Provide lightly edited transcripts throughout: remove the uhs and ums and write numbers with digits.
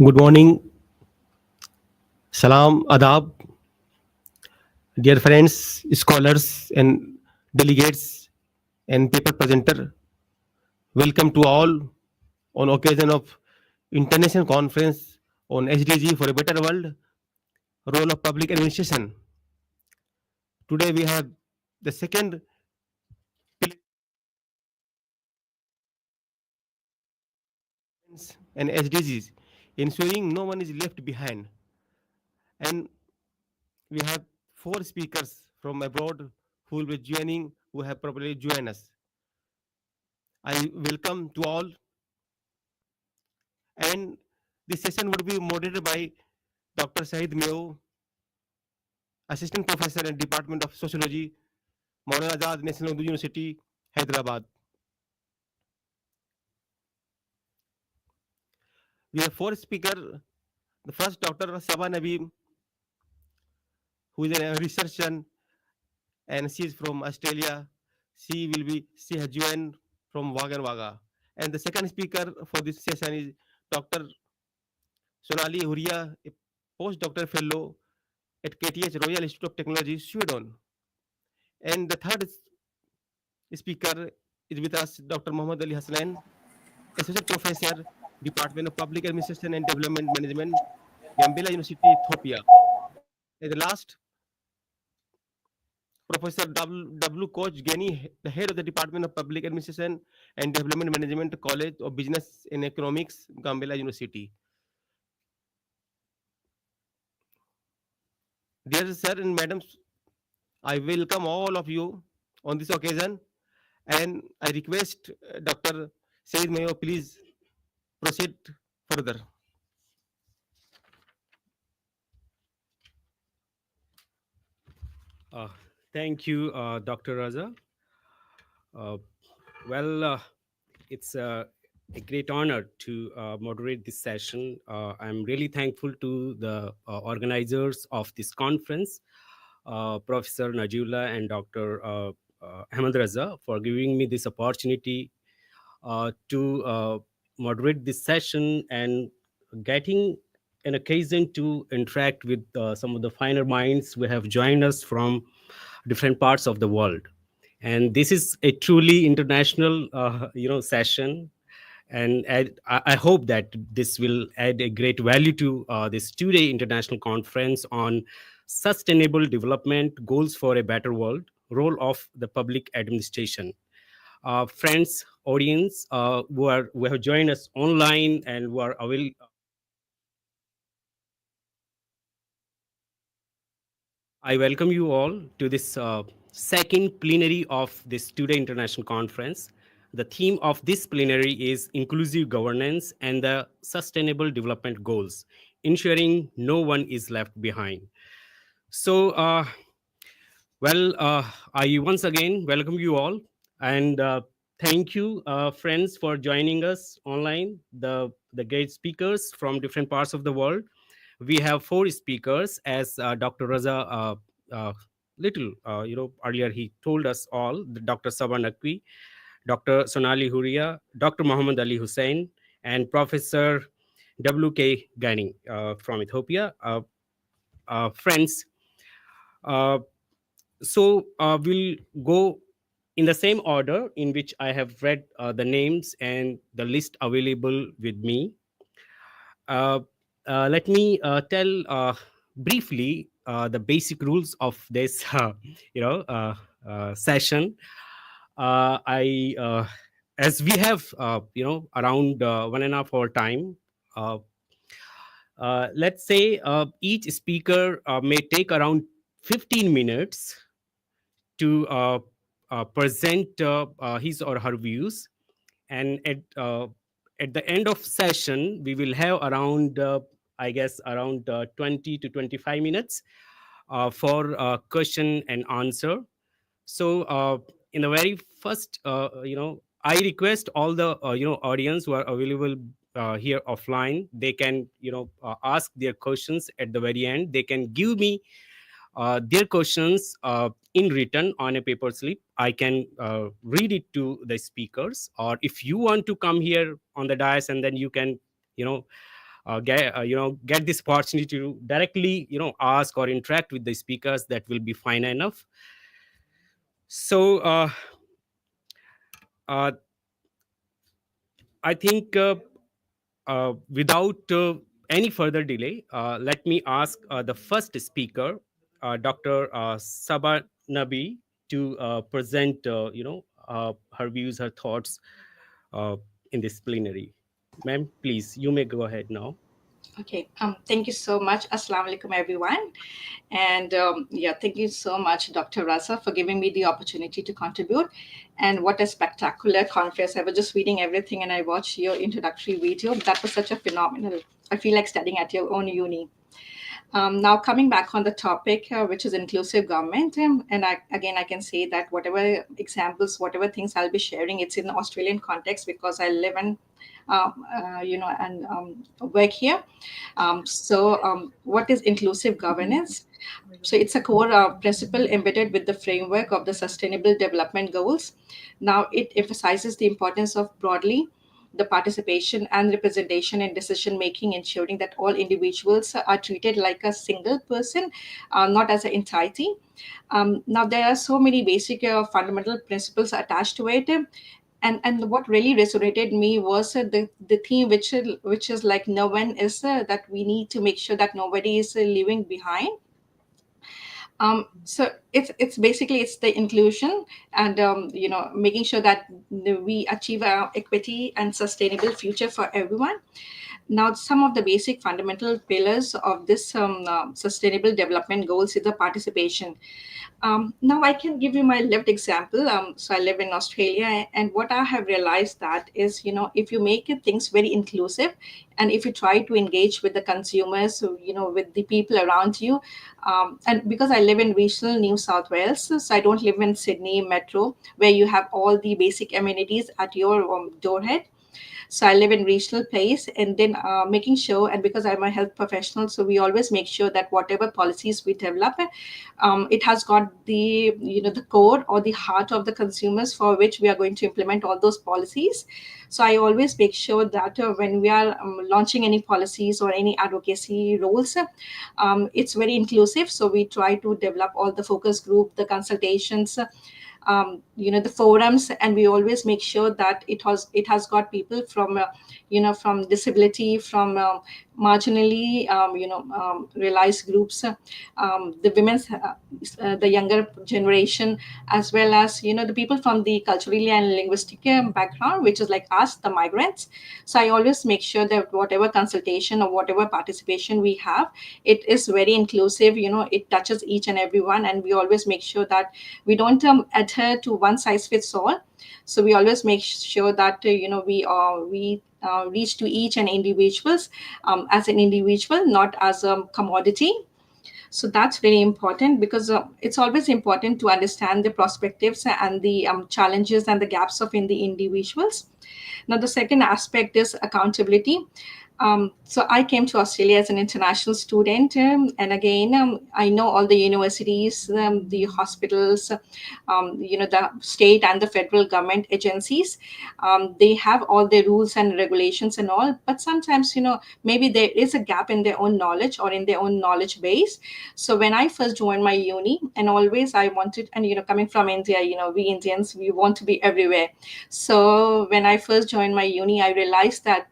Good morning, salam, adab, dear friends, scholars, and delegates and paper presenter. Welcome to all on occasion of International Conference on SDG for a Better World, Role of Public Administration. Today we have the second pillars and SDGs, ensuring no one is left behind. And we have four speakers from abroad who will be joining, who have probably joined us. I welcome to all, and this session would be moderated by Dr. Shahid Meo, Assistant Professor in Department of Sociology, Maulana Azad National Urdu University, Hyderabad. We have four speakers. The first, Dr. Saba Nabeem, who is a researcher and she is from Australia. She has joined from Wagga and Wagga. And the second speaker for this session is Dr. Sonali Huria, a postdoctoral fellow at KTH Royal Institute of Technology, Sweden. And the third speaker is with us, Dr. Muhammad Ali Hassan, Associate Professor, Department of Public Administration and Development Management, Gambela University, Ethiopia. And the last, Professor W. Coach Geni, the head of the Department of Public Administration and Development Management, College of Business and Economics, Gambela University. Dear sir and madams, I welcome all of you on this occasion, and I request Dr. Said Mayo, please proceed further. Uh, Thank you, Dr. Raza. Uh, well, it's a great honor to moderate this session. I'm really thankful to the organizers of this conference, Professor Najullah and Dr. Ahmed Raza, for giving me this opportunity to moderate this session and getting an occasion to interact with some of the finer minds who have joined us from different parts of the world. And this is a truly international session, and I hope that this will add a great value to this two-day international conference on sustainable development goals for a better world, role of the public administration. Friends, audience who have joined us online and who are available, I welcome you all to this second plenary of this two-day international conference. The theme of this plenary is inclusive governance and the sustainable development goals, ensuring no one is left behind. So, I once again welcome you all, and thank you, friends, for joining us online. The great speakers from different parts of the world. We have four speakers, as Dr. Raza little earlier he told us all. Dr. Saba Naqvi, Dr. Sonali Huria, Dr. Muhammad Ali Hussein, and Professor W.K. Gani from Ethiopia. Friends. Uh, we'll go in the same order in which I have read the names and the list available with me. Uh, Let me tell briefly the basic rules of this, session. I As we have, around 1.5 hour time. Uh, let's say each speaker may take around 15 minutes to present his or her views, and at the end of session we will have around I guess around 20 to 25 minutes for question and answer. So in the very first, I request all the audience who are available here offline, they can ask their questions at the very end. They can give me their questions in written on a paper slip. I can read it to the speakers, or if you want to come here on the dais and then you can, you know, get this opportunity to directly ask or interact with the speakers, that will be fine enough. So uh, I think without any further delay, let me ask the first speaker, Dr. Saba Nabi, to present, her views, her thoughts uh, in this plenary. Ma'am, please, you may go ahead now. Okay, thank you so much. Assalamu alaikum, everyone. And yeah, thank you so much, Dr. Raza, for giving me the opportunity to contribute. And what a spectacular conference. I was just reading everything and I watched your introductory video. That was such a phenomenal. I feel like studying at your own uni. Now, coming back on the topic, which is inclusive government, and again, I can say that whatever examples, whatever things I'll be sharing, it's in Australian context because I live in, and work here. What is inclusive governance? So it's a core principle embedded with the framework of the Sustainable Development Goals. Now, it emphasizes the importance of broadly the participation and representation in decision making, ensuring that all individuals are treated like a single person, not as an entity. Now, there are so many basic fundamental principles attached to it. And what really resonated me was the theme which is like no one is that we need to make sure that nobody is leaving behind. So it's basically it's the inclusion and making sure that we achieve equity and sustainable future for everyone. Now, some of the basic fundamental pillars of this sustainable development goals is the participation. Now, I can give you my lived example. So, I live in Australia, and what I have realized that is, if you make things very inclusive, and if you try to engage with the consumers, so, with the people around you, and because I live in regional New South Wales, so I don't live in Sydney Metro, where you have all the basic amenities at your doorhead. So I live in regional place, and then making sure, and because I'm a health professional, so we always make sure that whatever policies we develop, it has got the the core or the heart of the consumers for which we are going to implement all those policies. So I always make sure that when we are launching any policies or any advocacy roles, it's very inclusive. So we try to develop all the focus group, the consultations, the forums, and we always make sure that it has got people from from disability, from marginally realized groups, the women's the younger generation, as well as the people from the culturally and linguistic background, which is like us, the migrants. So I always make sure that whatever consultation or whatever participation we have, it is very inclusive. It touches each and everyone, and we always make sure that we don't adhere to one size fits all. So we always make sure that we reach to each and individuals as an individual, not as a commodity. So that's very important because it's always important to understand the perspectives and the challenges and the gaps of in the individuals. Now, the second aspect is accountability. So I came to Australia as an international student, and again, I know all the universities, the hospitals, the state and the federal government agencies. They have all their rules and regulations and all, but sometimes, maybe there is a gap in their own knowledge or in their own knowledge base. So when I first joined my uni, and always I wanted, and coming from India, we Indians, we want to be everywhere. So when I first joined my uni, I realized that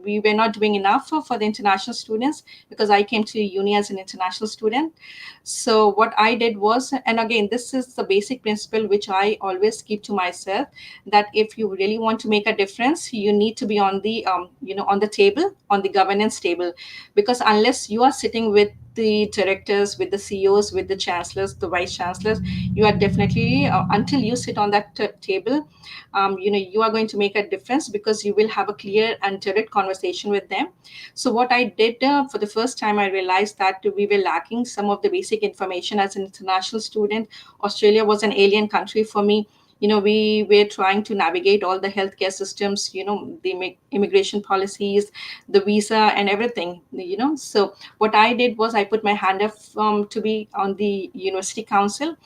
we were not doing enough for the international students, because I came to uni as an international student. So what I did was, and again, this is the basic principle which I always keep to myself, that if you really want to make a difference, you need to be on the on the table, on the governance table, because unless you are sitting with the directors, with the CEOs, with the chancellors, the vice chancellors, you are definitely until you sit on that table, you are going to make a difference, because you will have a clear and direct conversation with them. So what I did, for the first time, I realized that we were lacking some of the basic information as an international student. Australia was an alien country for me. We were trying to navigate all the healthcare systems, the immigration policies, the visa and everything. So what I did was I put my hand up to be on the university council,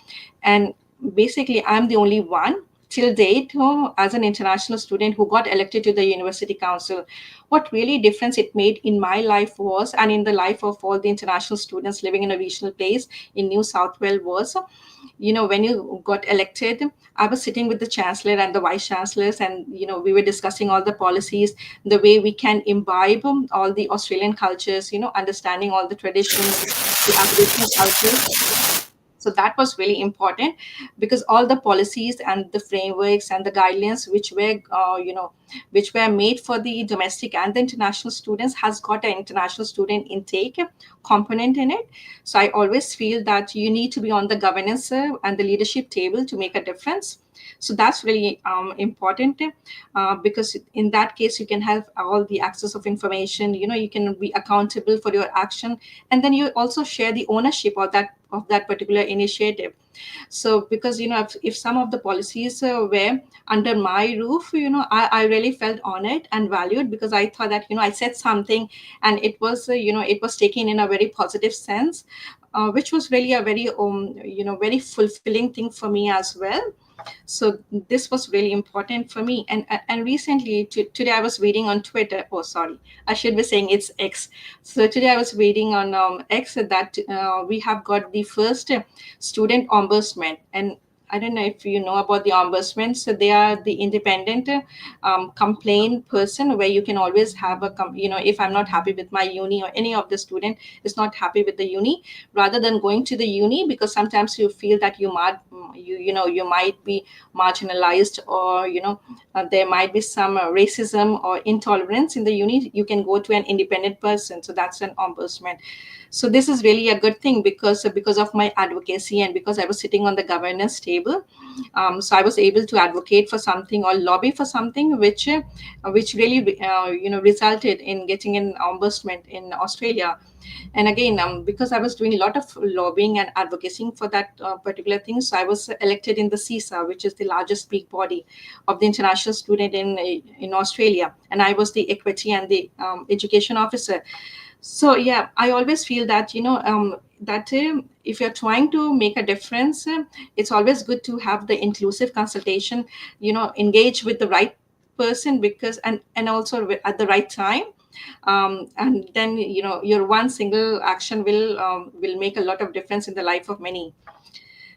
and basically I'm the only one till date, as an international student who got elected to the university council, what really difference it made in my life was, and in the life of all the international students living in a regional place in New South Wales was, when you got elected, I was sitting with the chancellor and the vice chancellors, and we were discussing all the policies, the way we can imbibe all the Australian cultures, understanding all the traditions, the Aboriginal cultures. So that was really important, because all the policies and the frameworks and the guidelines which were made for the domestic and the international students has got an international student intake component in it. So I always feel that you need to be on the governance and the leadership table to make a difference. So that's really important, because in that case you can have all the access of information, you can be accountable for your action, and then you also share the ownership of that particular initiative. So because if some of the policies were under my roof, I really felt honored and valued, because I thought that I said something, and it was it was taken in a very positive sense, which was really a very very fulfilling thing for me as well. So this was really important for me. And recently, today I was reading on Twitter. Oh, sorry, I should be saying it's X. So today I was reading on X that we have got the first student ombudsman. And I don't know if you know about the ombudsman. So they are the independent complaint person, where you can always have if I'm not happy with my uni, or any of the student is not happy with the uni, rather than going to the uni, because sometimes you feel that you might be marginalized, or there might be some racism or intolerance in the uni, you can go to an independent person. So that's an ombudsman. So this is really a good thing, because of my advocacy, and because I was sitting on the governance table, so I was able to advocate for something or lobby for something which really resulted in getting an ombudsman in Australia. And again, because I was doing a lot of lobbying and advocating for that particular thing, so I was elected in the CISA, which is the largest peak body of the international student in Australia, and I was the equity and the education officer. So yeah, I always feel that if you're trying to make a difference, it's always good to have the inclusive consultation, engage with the right person, because and also at the right time, and then your one single action will make a lot of difference in the life of many.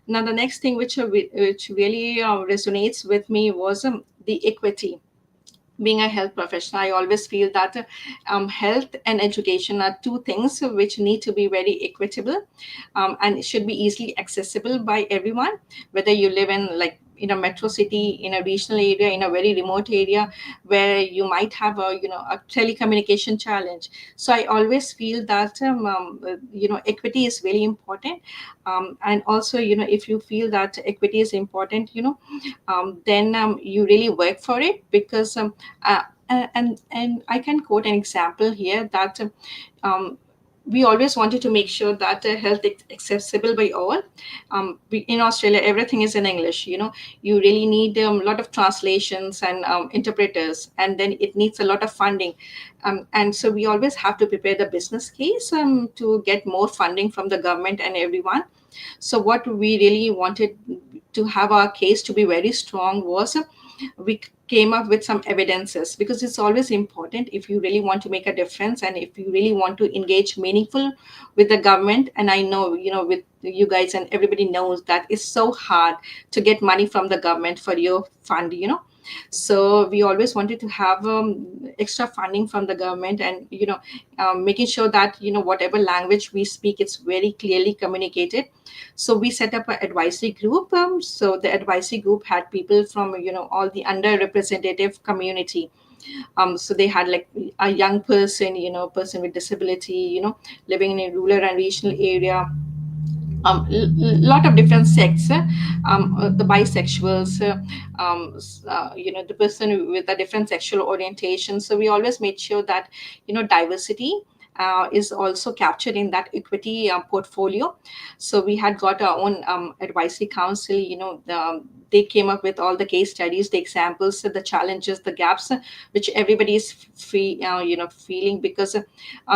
Now the next thing which really resonates with me was the equity. Being a health professional, I always feel that health and education are two things which need to be very equitable, and it should be easily accessible by everyone, whether you live in a metro city, in a regional area, in a very remote area, where you might have a telecommunication challenge. So I always feel that equity is very important, and also if you feel that equity is important, then you really work for it, because uh, and I can quote an example here that we always wanted to make sure that health is accessible by all. In Australia, everything is in English. You really need a lot of translations and interpreters, and then it needs a lot of funding. And so we always have to prepare the business case to get more funding from the government and everyone. So what we really wanted to have our case to be very strong was we came up with some evidences, because it's always important if you really want to make a difference, and if you really want to engage meaningful with the government. And I know with you guys, and everybody knows that it's so hard to get money from the government for your fund. So we always wanted to have extra funding from the government, and making sure that whatever language we speak, it's very clearly communicated. So we set up an advisory group. So the advisory group had people from all the underrepresented community. So they had like a young person, person with disability, living in a rural and regional area, lot of different sects, the bisexuals, the person with a different sexual orientation. So we always made sure that diversity is also captured in that equity portfolio. So we had got our own advisory council. They came up with all the case studies, the examples, the challenges, the gaps, which everybody is feeling, because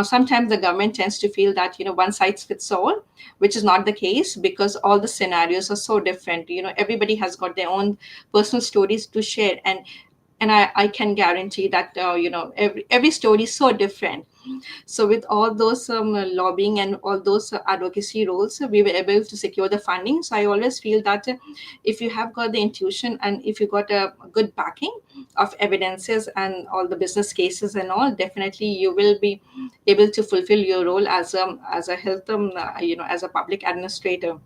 sometimes the government tends to feel that one size fits all, which is not the case, because all the scenarios are so different. Everybody has got their own personal stories to share, and I can guarantee that every story is so different. So with all those lobbying and all those advocacy roles, we were able to secure the funding. So I always feel that if you have got the intuition, and if you got a good backing of evidences and all the business cases and all, definitely you will be able to fulfill your role as a health as a public administrator.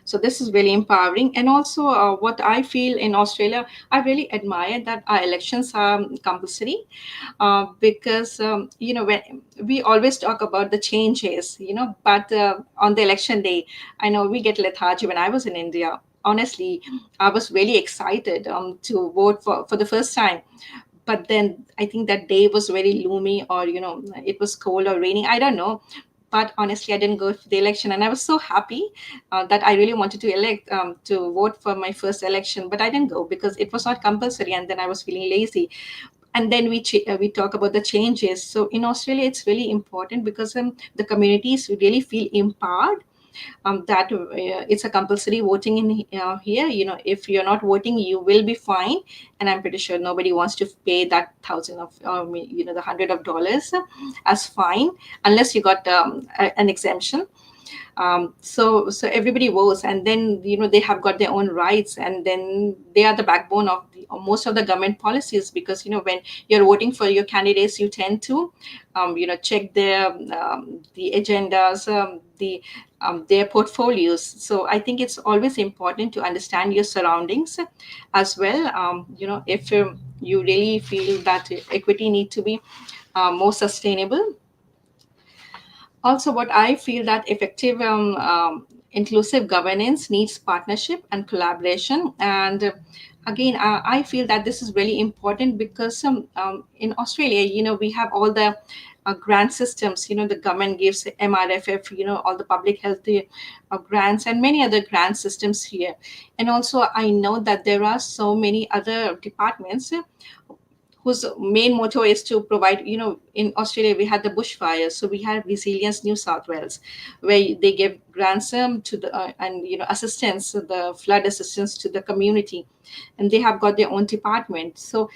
So this is really empowering. And also what I feel in Australia, I really admire that our elections are compulsory, because when we always talk about the changes, but on the election day, I know we get lethargy. When I was in India, honestly, I was really excited to vote for the first time. But then I think that day was very gloomy, or it was cold or raining, I don't know. But honestly, I didn't go for the election, and I was so happy that I really wanted to elect to vote for my first election, but I didn't go because it was not compulsory, and then I was feeling lazy. And then we talk about the changes. So in Australia, it's really important because the communities really feel empowered, that it's a compulsory voting in here. If you're not voting, you will be fined, and I'm pretty sure nobody wants to pay that thousand of the hundred of dollars as fine, unless you got an exemption. So everybody votes, and then they have got their own rights, and then they are the backbone of most of the government policies, because when you're voting for your candidates, you tend to check the agendas, their portfolios. So I think it's always important to understand your surroundings as well. If you really feel that equity need to be more sustainable. Also, what I feel that effective inclusive governance needs partnership and collaboration. And again, I feel that this is really important because in Australia, we have all the grant systems. The government gives MRFF, all the public health grants, and many other grant systems here. And also, I know that there are so many other departments whose main motto is to provide, in Australia, we had the bushfires. So we had Resilience New South Wales, where they give grants to the, and, assistance, the flood assistance to the community. And they have got their own department. So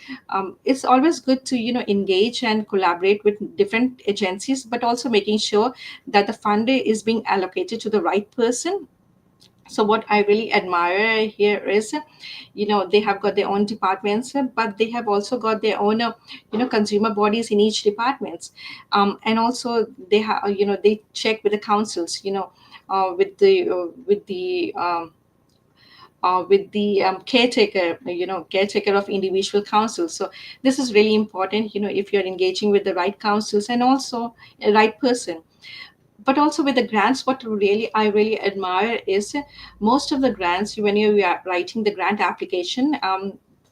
it's always good to, engage and collaborate with different agencies, but also making sure that the fund is being allocated to the right person. So what I really admire here is, they have got their own departments, but they have also got their own consumer bodies in each departments. And also they have, they check with the councils, with the caretaker of individual councils. So this is really important, if you're engaging with the right councils and also a right person. But also with the grants, what I really admire is most of the grants, when you are writing the grant application,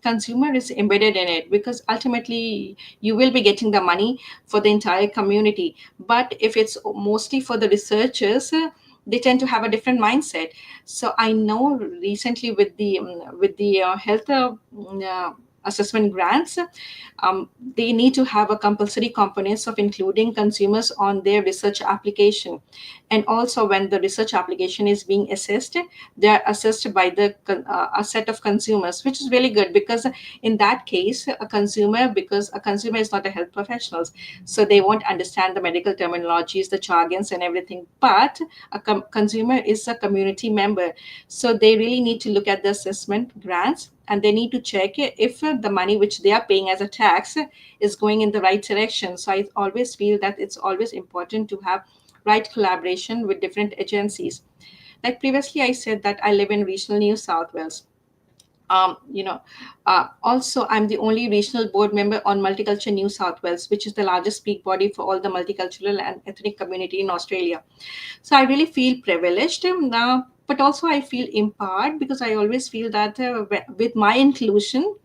consumer is embedded in it, because ultimately you will be getting the money for the entire community. But if it's mostly for the researchers, they tend to have a different mindset. So I know recently with the health assessment grants, they need to have a compulsory components of including consumers on their research application. And also when the research application is being assessed, they are assessed by a set of consumers, which is really good, because in that case, because a consumer is not a health professional, so they won't understand the medical terminologies, the jargons and everything. But a consumer is a community member, so they really need to look at the assessment grants, and they need to check if the money which they are paying as a tax is going in the right direction. So I always feel that it's always important to have right collaboration with different agencies. Like previously, I said that I live in regional New South Wales. Also, I'm the only regional board member on Multicultural New South Wales, which is the largest peak body for all the multicultural and ethnic community in Australia. So I really feel privileged. but also I feel empowered because I always feel that with my inclusion,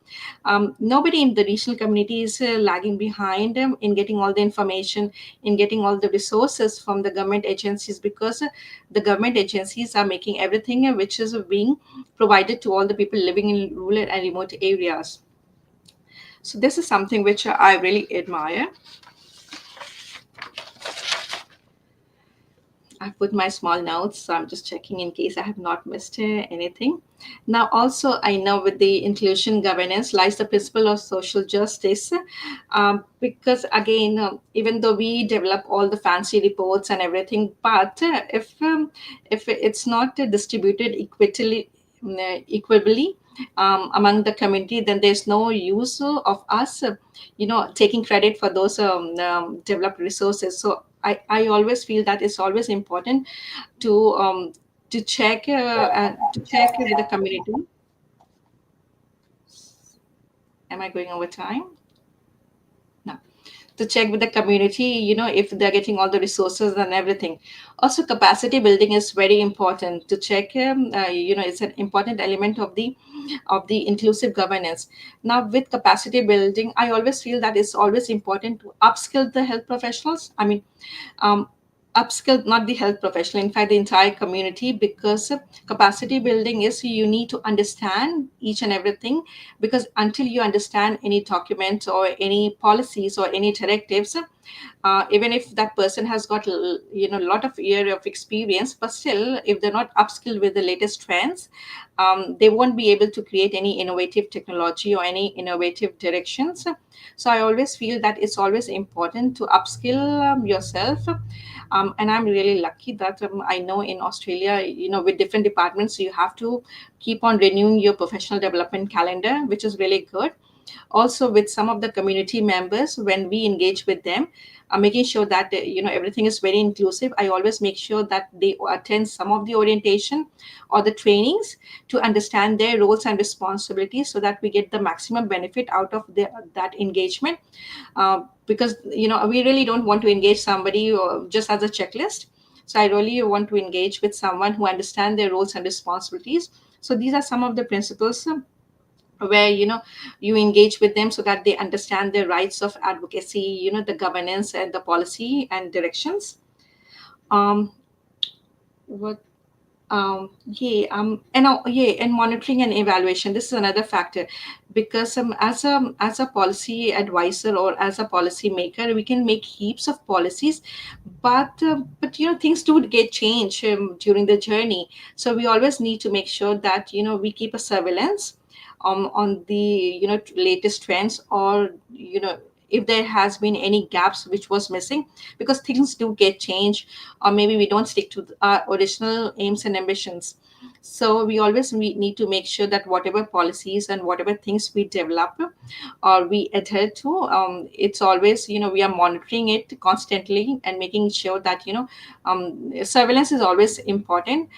nobody in the regional community is lagging behind in getting all the information, in getting all the resources from the government agencies, because the government agencies are making everything which is being provided to all the people living in rural and remote areas. So this is something which I really admire. I've put my small notes, so I'm just checking in case I have not missed anything. Now, also, I know with the inclusion governance lies the principle of social justice, because again, even though we develop all the fancy reports and everything, but if it's not distributed equitably among the community, then there's no use of us, taking credit for those developed resources. So I always feel that it's always important to to check with the community. Am I going over time? No. To check with the community, if they're getting all the resources and everything. Also, capacity building is very important to check. It's an important element of the inclusive governance. Now, with capacity building, I always feel that it's always important to upskill the health professionals. I mean, um, upskill not the health professional, in fact the entire community, because capacity building is you need to understand each and everything, because until you understand any document or any policies or any directives, even if that person has got a lot of year of experience, but still if they're not upskilled with the latest trends, they won't be able to create any innovative technology or any innovative directions. So I always feel that it's always important to upskill yourself. And I'm really lucky that I know in Australia, with different departments, you have to keep on renewing your professional development calendar, which is really good. Also, with some of the community members, when we engage with them, making sure that everything is very inclusive, I always make sure that they attend some of the orientation or the trainings to understand their roles and responsibilities, so that we get the maximum benefit out of that engagement. Because we really don't want to engage somebody just as a checklist. So I really want to engage with someone who understand their roles and responsibilities. So these are some of the principles where you engage with them so that they understand their rights of advocacy, the governance and the policy and directions. um what yeah and yeah, and monitoring and evaluation, this is another factor, because as a policy advisor or as a policy maker, we can make heaps of policies, but things do get changed during the journey. So we always need to make sure that we keep a surveillance on the latest trends, or if there has been any gaps which was missing, because things do get changed, or maybe we don't stick to our original aims and ambitions. So we need to make sure that whatever policies and whatever things we develop or we adhere to, it's always we are monitoring it constantly and making sure that surveillance is always important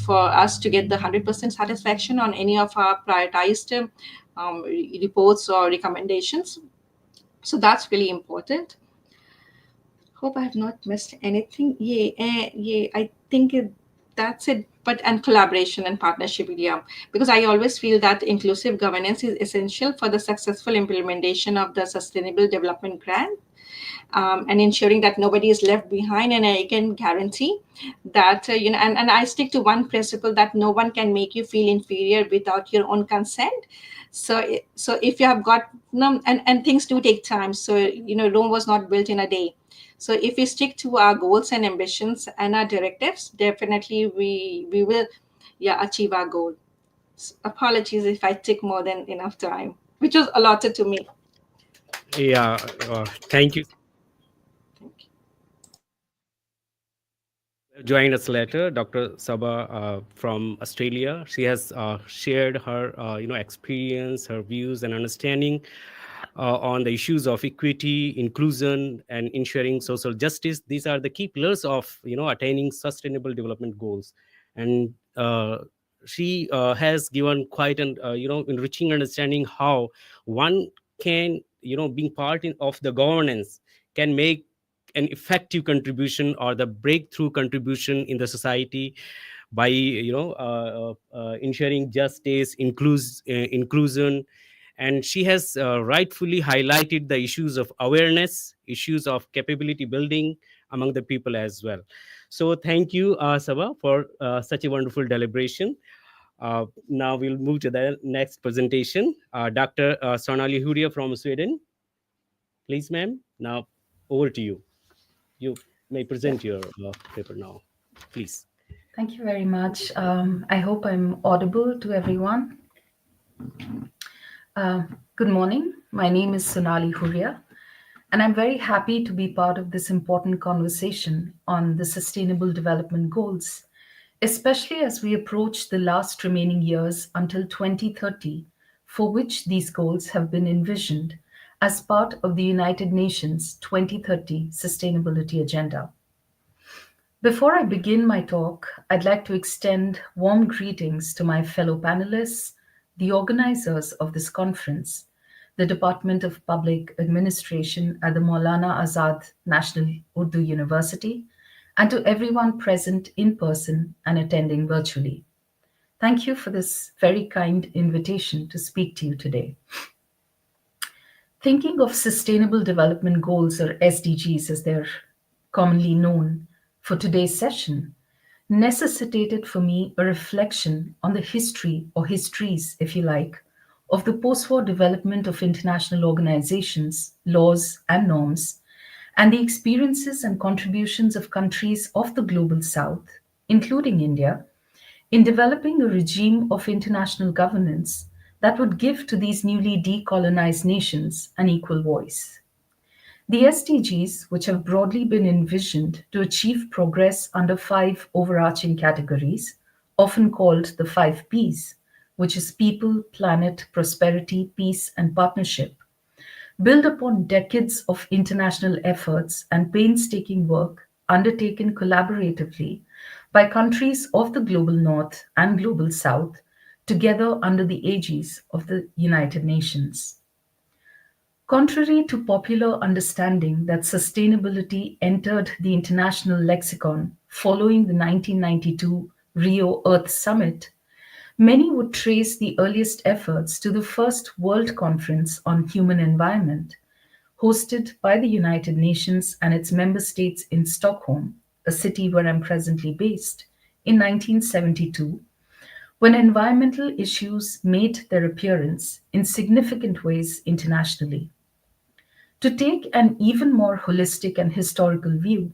for us to get the 100% satisfaction on any of our prioritized reports or recommendations. So that's really important. Hope I have not missed anything. Yeah, yeah. I think that's it. But and collaboration and partnership, yeah. Because I always feel that inclusive governance is essential for the successful implementation of the Sustainable Development Grant, and ensuring that nobody is left behind. And I can guarantee that and I stick to one principle, that no one can make you feel inferior without your own consent. So if you have got and things do take time. So Rome was not built in a day. So if we stick to our goals and ambitions and our directives, definitely we will, yeah, achieve our goal. Apologies if I took more than enough time, which was allotted to me. Yeah, thank you. Thank you. Joined us later, Dr. Sabha from Australia. She has shared her experience, her views, and understanding on the issues of equity, inclusion, and ensuring social justice. These are the key pillars of attaining sustainable development goals. And she has given quite an enriching understanding how one can being part of the governance can make an effective contribution or the breakthrough contribution in the society by ensuring justice, inclusion. And she has rightfully highlighted the issues of awareness, issues of capability building among the people as well. So thank you, Saba, for such a wonderful deliberation. Now we'll move to the next presentation. Dr. Sonali Huria from Sweden. Please, ma'am. Now over to you. You may Yeah, present your paper now, please. thank you very much. I hope I'm audible to everyone. Uh, Good morning. My name is Sonali Huria, and I'm very happy to be part of this important conversation on the Sustainable Development Goals, especially as we approach the last remaining years until 2030, for which these goals have been envisioned as part of the United Nations 2030 Sustainability Agenda. Before I begin my talk, I'd like to extend warm greetings to my fellow panelists, the organizers of this conference, the Department of Public Administration at the Maulana Azad National Urdu University, and to everyone present in person and attending virtually. Thank you for this very kind invitation to speak to you today. Thinking of Sustainable Development Goals, or SDGs as they're commonly known, for today's session necessitated for me a reflection on the history, or histories, if you like, of the post war development of international organizations, laws, and norms, and the experiences and contributions of countries of the global south, including India, in developing a regime of international governance that would give to these newly decolonized nations an equal voice. The SDGs, which have broadly been envisioned to achieve progress under five overarching categories, often called the five Ps, which is people, planet, prosperity, peace, and partnership, build upon decades of international efforts and painstaking work undertaken collaboratively by countries of the global north and global south, together under the aegis of the United Nations. Contrary to popular understanding that sustainability entered the international lexicon following the 1992 Rio Earth Summit, many would trace the earliest efforts to the first World Conference on Human Environment, hosted by the United Nations and its member states in Stockholm, a city where I'm presently based, in 1972, when environmental issues made their appearance in significant ways internationally. To take an even more holistic and historical view,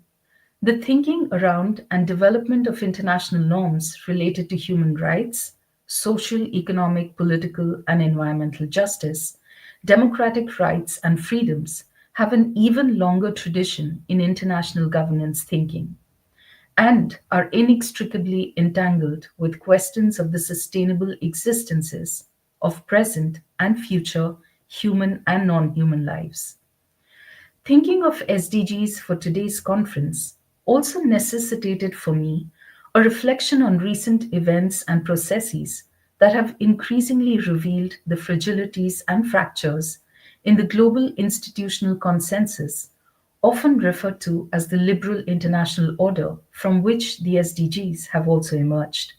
the thinking around and development of international norms related to human rights, social, economic, political, and environmental justice, democratic rights, and freedoms have an even longer tradition in international governance thinking and are inextricably entangled with questions of the sustainable existences of present and future human and non human lives. Thinking of SDGs for today's conference also necessitated for me a reflection on recent events and processes that have increasingly revealed the fragilities and fractures in the global institutional consensus, often referred to as the liberal international order, from which the SDGs have also emerged.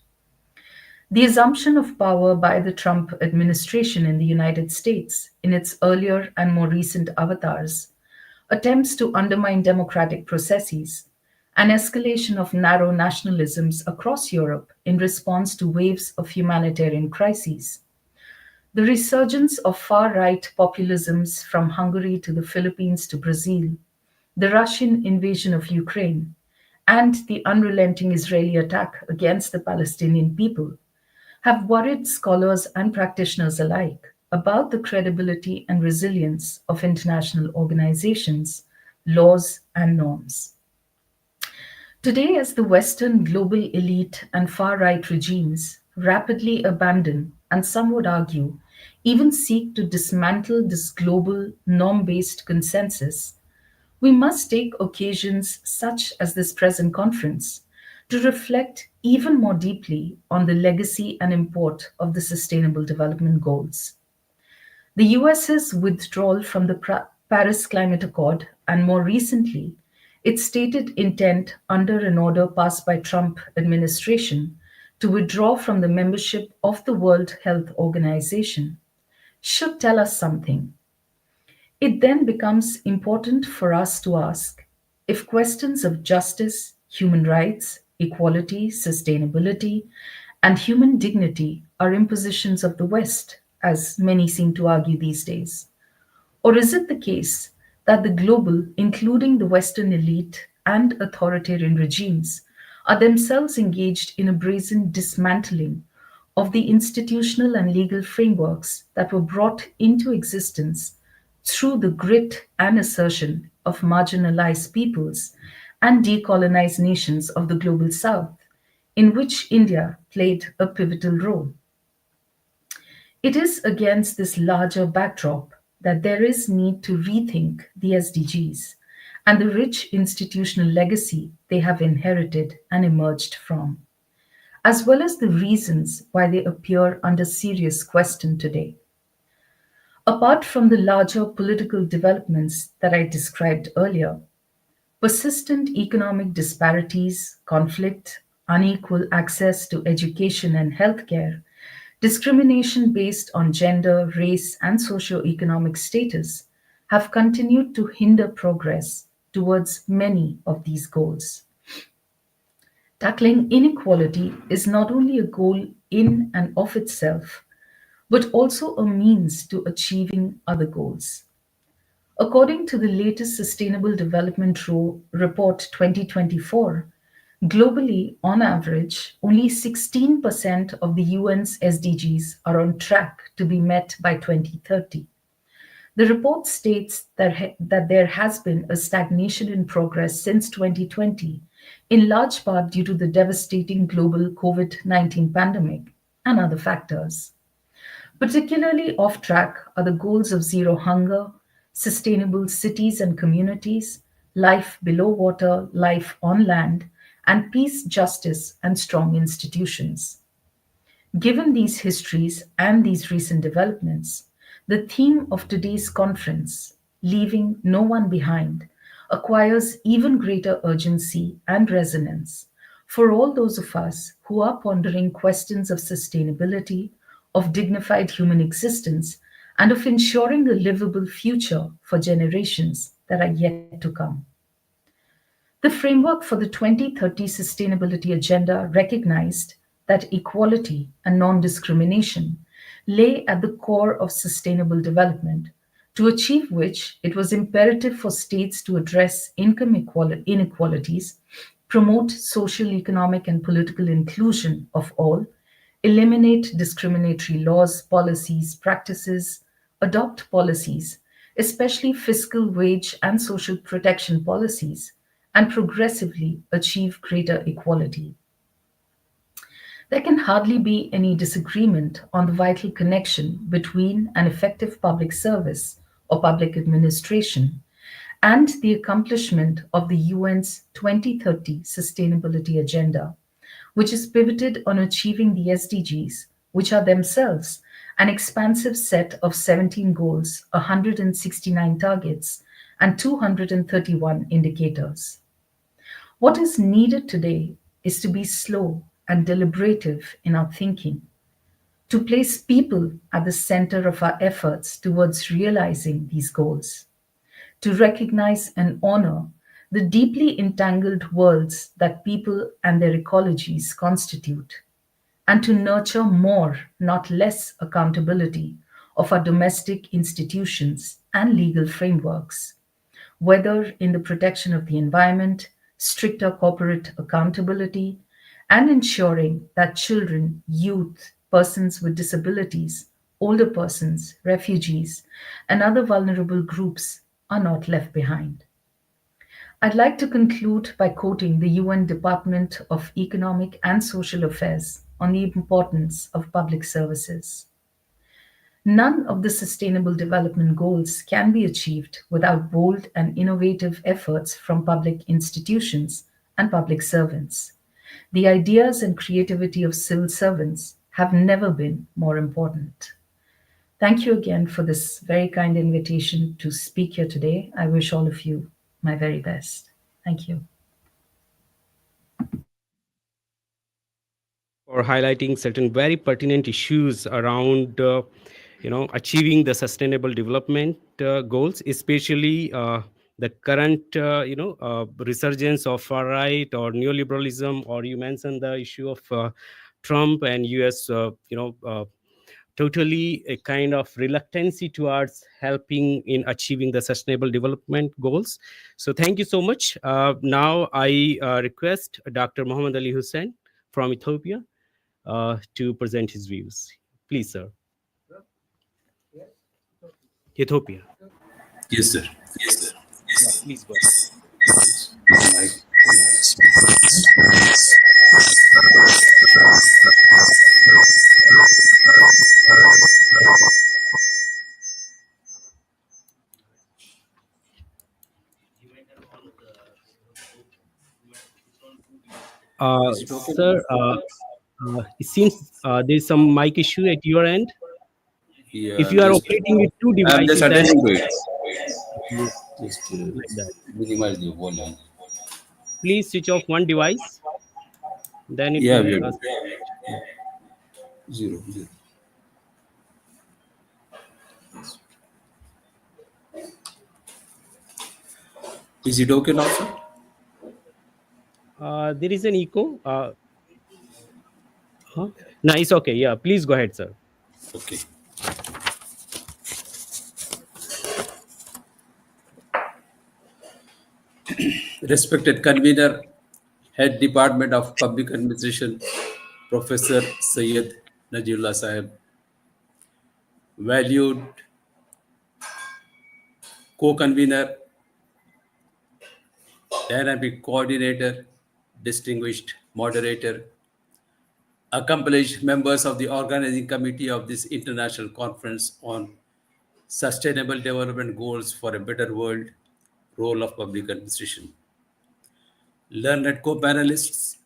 The assumption of power by the Trump administration in the United States in its earlier and more recent avatars, attempts to undermine democratic processes, an escalation of narrow nationalisms across Europe in response to waves of humanitarian crises, the resurgence of far right populisms from Hungary to the Philippines to Brazil, the Russian invasion of Ukraine, and the unrelenting Israeli attack against the Palestinian people have worried scholars and practitioners alike about the credibility and resilience of international organizations, laws, and norms. Today, as the Western global elite and far right regimes rapidly abandon and some would argue even seek to dismantle this global norm based consensus, we must take occasions such as this present conference to reflect even more deeply on the legacy and import of the Sustainable Development Goals. The US's withdrawal from the Paris Climate Accord and more recently its stated intent under an order passed by Trump administration to withdraw from the membership of the World Health Organization should tell us something. It then becomes important for us to ask if questions of justice, human rights, equality, sustainability, and human dignity are impositions of the West, as many seem to argue these days. Or is it the case that the global, including the Western elite and authoritarian regimes, are themselves engaged in a brazen dismantling of the institutional and legal frameworks that were brought into existence through the grit and assertion of marginalized peoples and decolonized nations of the global south, in which India played a pivotal role? It is against this larger backdrop that there is need to rethink the SDGs and the rich institutional legacy they have inherited and emerged from, as well as the reasons why they appear under serious question today. Apart from the larger political developments that I described earlier, persistent economic disparities, conflict, unequal access to education and healthcare, discrimination based on gender, race, and socioeconomic status have continued to hinder progress towards many of these goals. Tackling inequality is not only a goal in and of itself, but also a means to achieving other goals. According to the latest Sustainable Development Report 2024, globally, on average, only 16% of the UN's SDGs are on track to be met by 2030. The report states that there has been a stagnation in progress since 2020, in large part due to the devastating global COVID-19 pandemic and other factors. Particularly off track are the goals of zero hunger, sustainable cities and communities, life below water, life on land, and peace, justice, and strong institutions. Given these histories and these recent developments, the theme of today's conference, Leaving No One Behind, acquires even greater urgency and resonance for all those of us who are pondering questions of sustainability, of dignified human existence, and of ensuring a livable future for generations that are yet to come. The framework for the 2030 Sustainability Agenda recognized that equality and non discrimination lay at the core of sustainable development, to achieve which it was imperative for states to address income inequalities, promote social, economic, and political inclusion of all, eliminate discriminatory laws, policies, practices, adopt policies, especially fiscal, wage, and social protection policies, and progressively achieve greater equality. There can hardly be any disagreement on the vital connection between an effective public service or public administration and the accomplishment of the UN's 2030 Sustainability Agenda, which is pivoted on achieving the SDGs, which are themselves an expansive set of 17 goals, 169 targets, and 231 indicators. What is needed today is to be slow and deliberative in our thinking, to place people at the center of our efforts towards realizing these goals, to recognize and honor the deeply entangled worlds that people and their ecologies constitute, and to nurture more, not less, accountability of our domestic institutions and legal frameworks, whether in the protection of the environment, stricter corporate accountability, and ensuring that children, youth, persons with disabilities, older persons, refugees, and other vulnerable groups are not left behind. I'd like to conclude by quoting the UN Department of Economic and Social Affairs on the importance of public services. None of the Sustainable Development Goals can be achieved without bold and innovative efforts from public institutions and public servants. The ideas and creativity of civil servants have never been more important. Thank you again for this very kind invitation to speak here today. I wish all of you my very best. Thank you. for highlighting certain very pertinent issues around achieving the sustainable development goals, especially the current resurgence of far right or neoliberalism, or you mentioned the issue of Trump and US totally a kind of reluctancy towards helping in achieving the sustainable development goals. So thank you so much. Now I request Dr. Muhammad Ali Hussain from Ethiopia to present his views. Please, sir. Ethiopia. Yes, sir. Yeah, please go ahead. Is it okay? Sir, it seems there's some mic issue at your end. Yeah, If you are operating with two I'm just devices, then attending to it. Just like that. minimize the volume. Please switch off one device, then it Yeah, will we are start. zero. Is it okay now, sir? There is an echo. No, it's okay. Yeah, please go ahead, sir. Okay. Respected convener, Head Department of Public Administration, Professor Syed Najullah Sahib, valued co-convener, dynamic coordinator, distinguished moderator, accomplished members of the organizing committee of this international conference on sustainable development goals for a better world, role of public administration, learned co-panelists,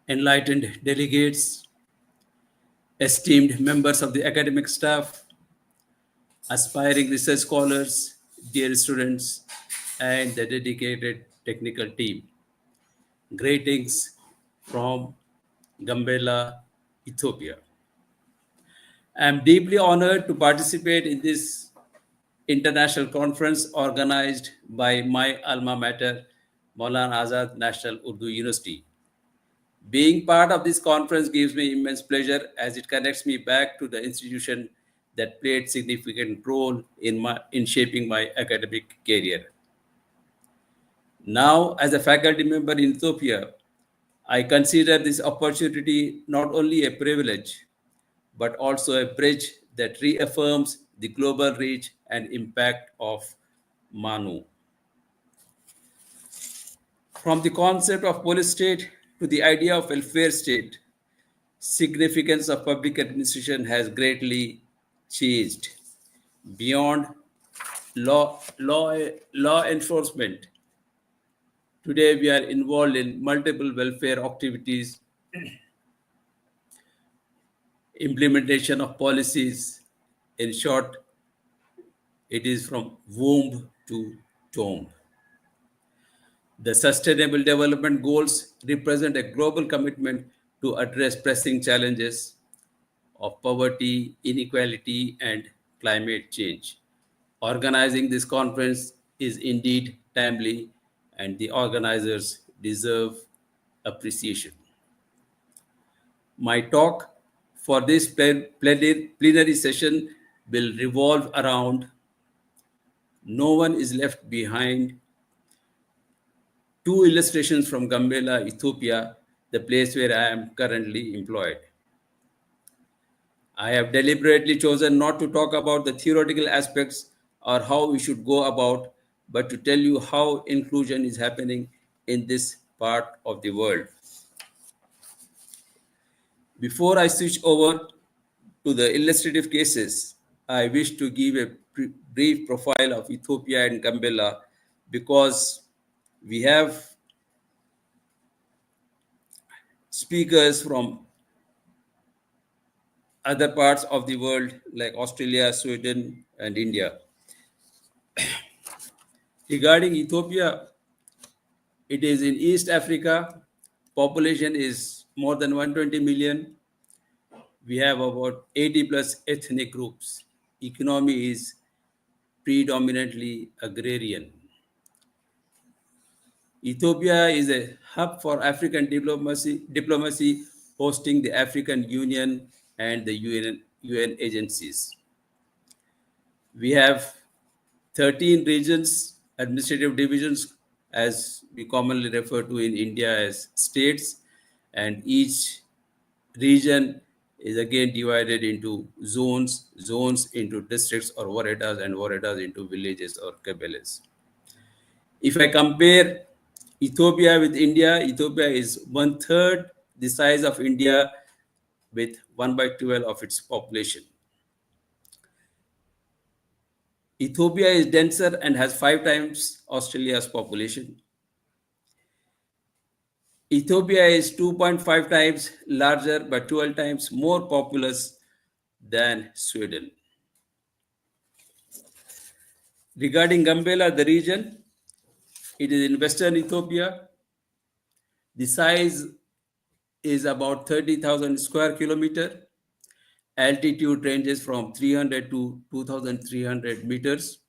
enlightened delegates, esteemed members of the academic staff, aspiring research scholars, dear students, and the dedicated technical team. Greetings from Gambela, Ethiopia. I am deeply honored to participate in this international conference organized by my alma mater, Maulana Azad National Urdu University. Being part of this conference gives me immense pleasure as it connects me back to the institution that played significant role in shaping my academic career. Now, as a faculty member in Ethiopia, I consider this opportunity not only a privilege, but also a bridge that reaffirms the global reach and impact of MANUU. From the concept of police state to the idea of welfare state, significance of public administration has greatly changed. Beyond law enforcement, today we are involved in multiple welfare activities, implementation of policies. In short, it is from womb to tomb. The Sustainable Development Goals represent a global commitment to address pressing challenges of poverty, inequality, and climate change. Organizing this conference is indeed timely, and the organizers deserve appreciation. My talk for this plenary session will revolve around No One is Left Behind, two illustrations from Gambela, Ethiopia, the place where I am currently employed. I have deliberately chosen not to talk about the theoretical aspects or how we should go about, but to tell you how inclusion is happening in this part of the world. Before I switch over to the illustrative cases, I wish to give a brief profile of Ethiopia and Gambela because we have speakers from other parts of the world like Australia, Sweden, and India. Regarding Ethiopia, it is in East Africa. Population is more than 120 million. We have about 80 plus ethnic groups. Economy is predominantly agrarian. Ethiopia is a hub for African diplomacy hosting the African Union and the UN agencies. We have 13 regions, administrative divisions, as we commonly refer to in India as states, and each region is again divided into zones into districts or waradas, and waradas into villages or kabilas. If I compare Ethiopia with India, Ethiopia is one third the size of India with 1 by 12 of its population. Ethiopia is denser and has 5 times Australia's population. Ethiopia is 2.5 times larger but 12 times more populous than Sweden. Regarding Gambela, the region, it is in western Ethiopia. The size is about 30,000 square kilometer. Altitude ranges from 300 to 2,300 meters.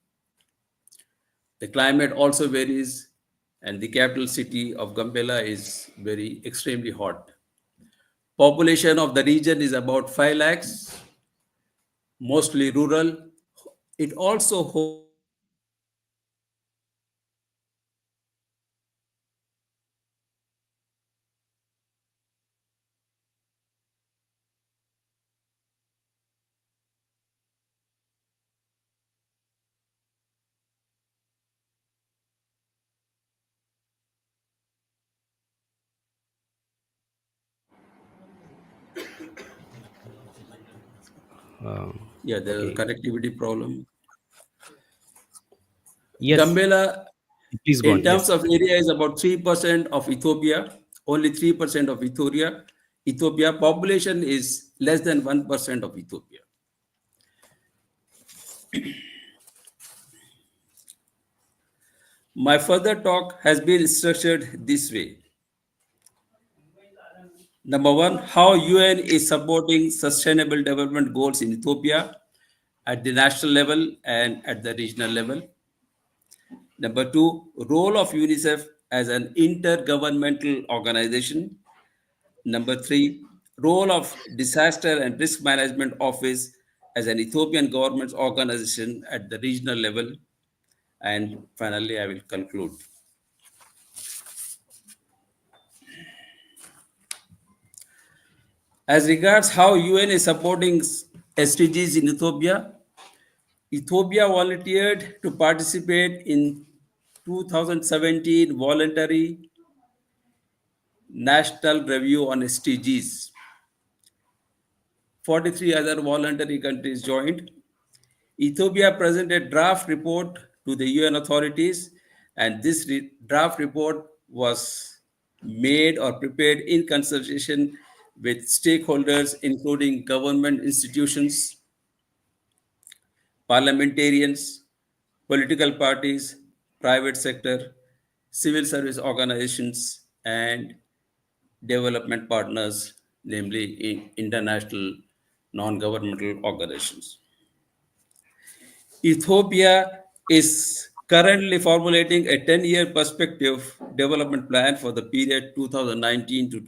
The climate also varies, and the capital city of Gambela is very extremely hot. Population of the region is about 5 lakhs, mostly rural. It also hosts there is a Okay. connectivity problem. Yes, Gambela, please go in on. terms Yes. of area, is about 3% of Ethiopia. Only 3% of Ethiopia. Ethiopia population is less than 1% of Ethiopia. My further talk has been structured this way. Number one, how UN is supporting sustainable development goals in Ethiopia at the national level and at the regional level. Number two, role of UNICEF as an intergovernmental organization. Number three, role of Disaster and Risk Management Office as an Ethiopian government organization at the regional level. And finally, I will conclude. As regards how UN is supporting SDGs in Ethiopia, Ethiopia volunteered to participate in 2017 voluntary national review on SDGs. 43 other voluntary countries joined. Ethiopia presented a draft report to the UN authorities, and this draft report was made or prepared in consultation with stakeholders, including government institutions, parliamentarians, political parties, private sector, civil service organizations, and development partners, namely international non-governmental organizations. Ethiopia is currently formulating a 10-year perspective development plan for the period 2019 to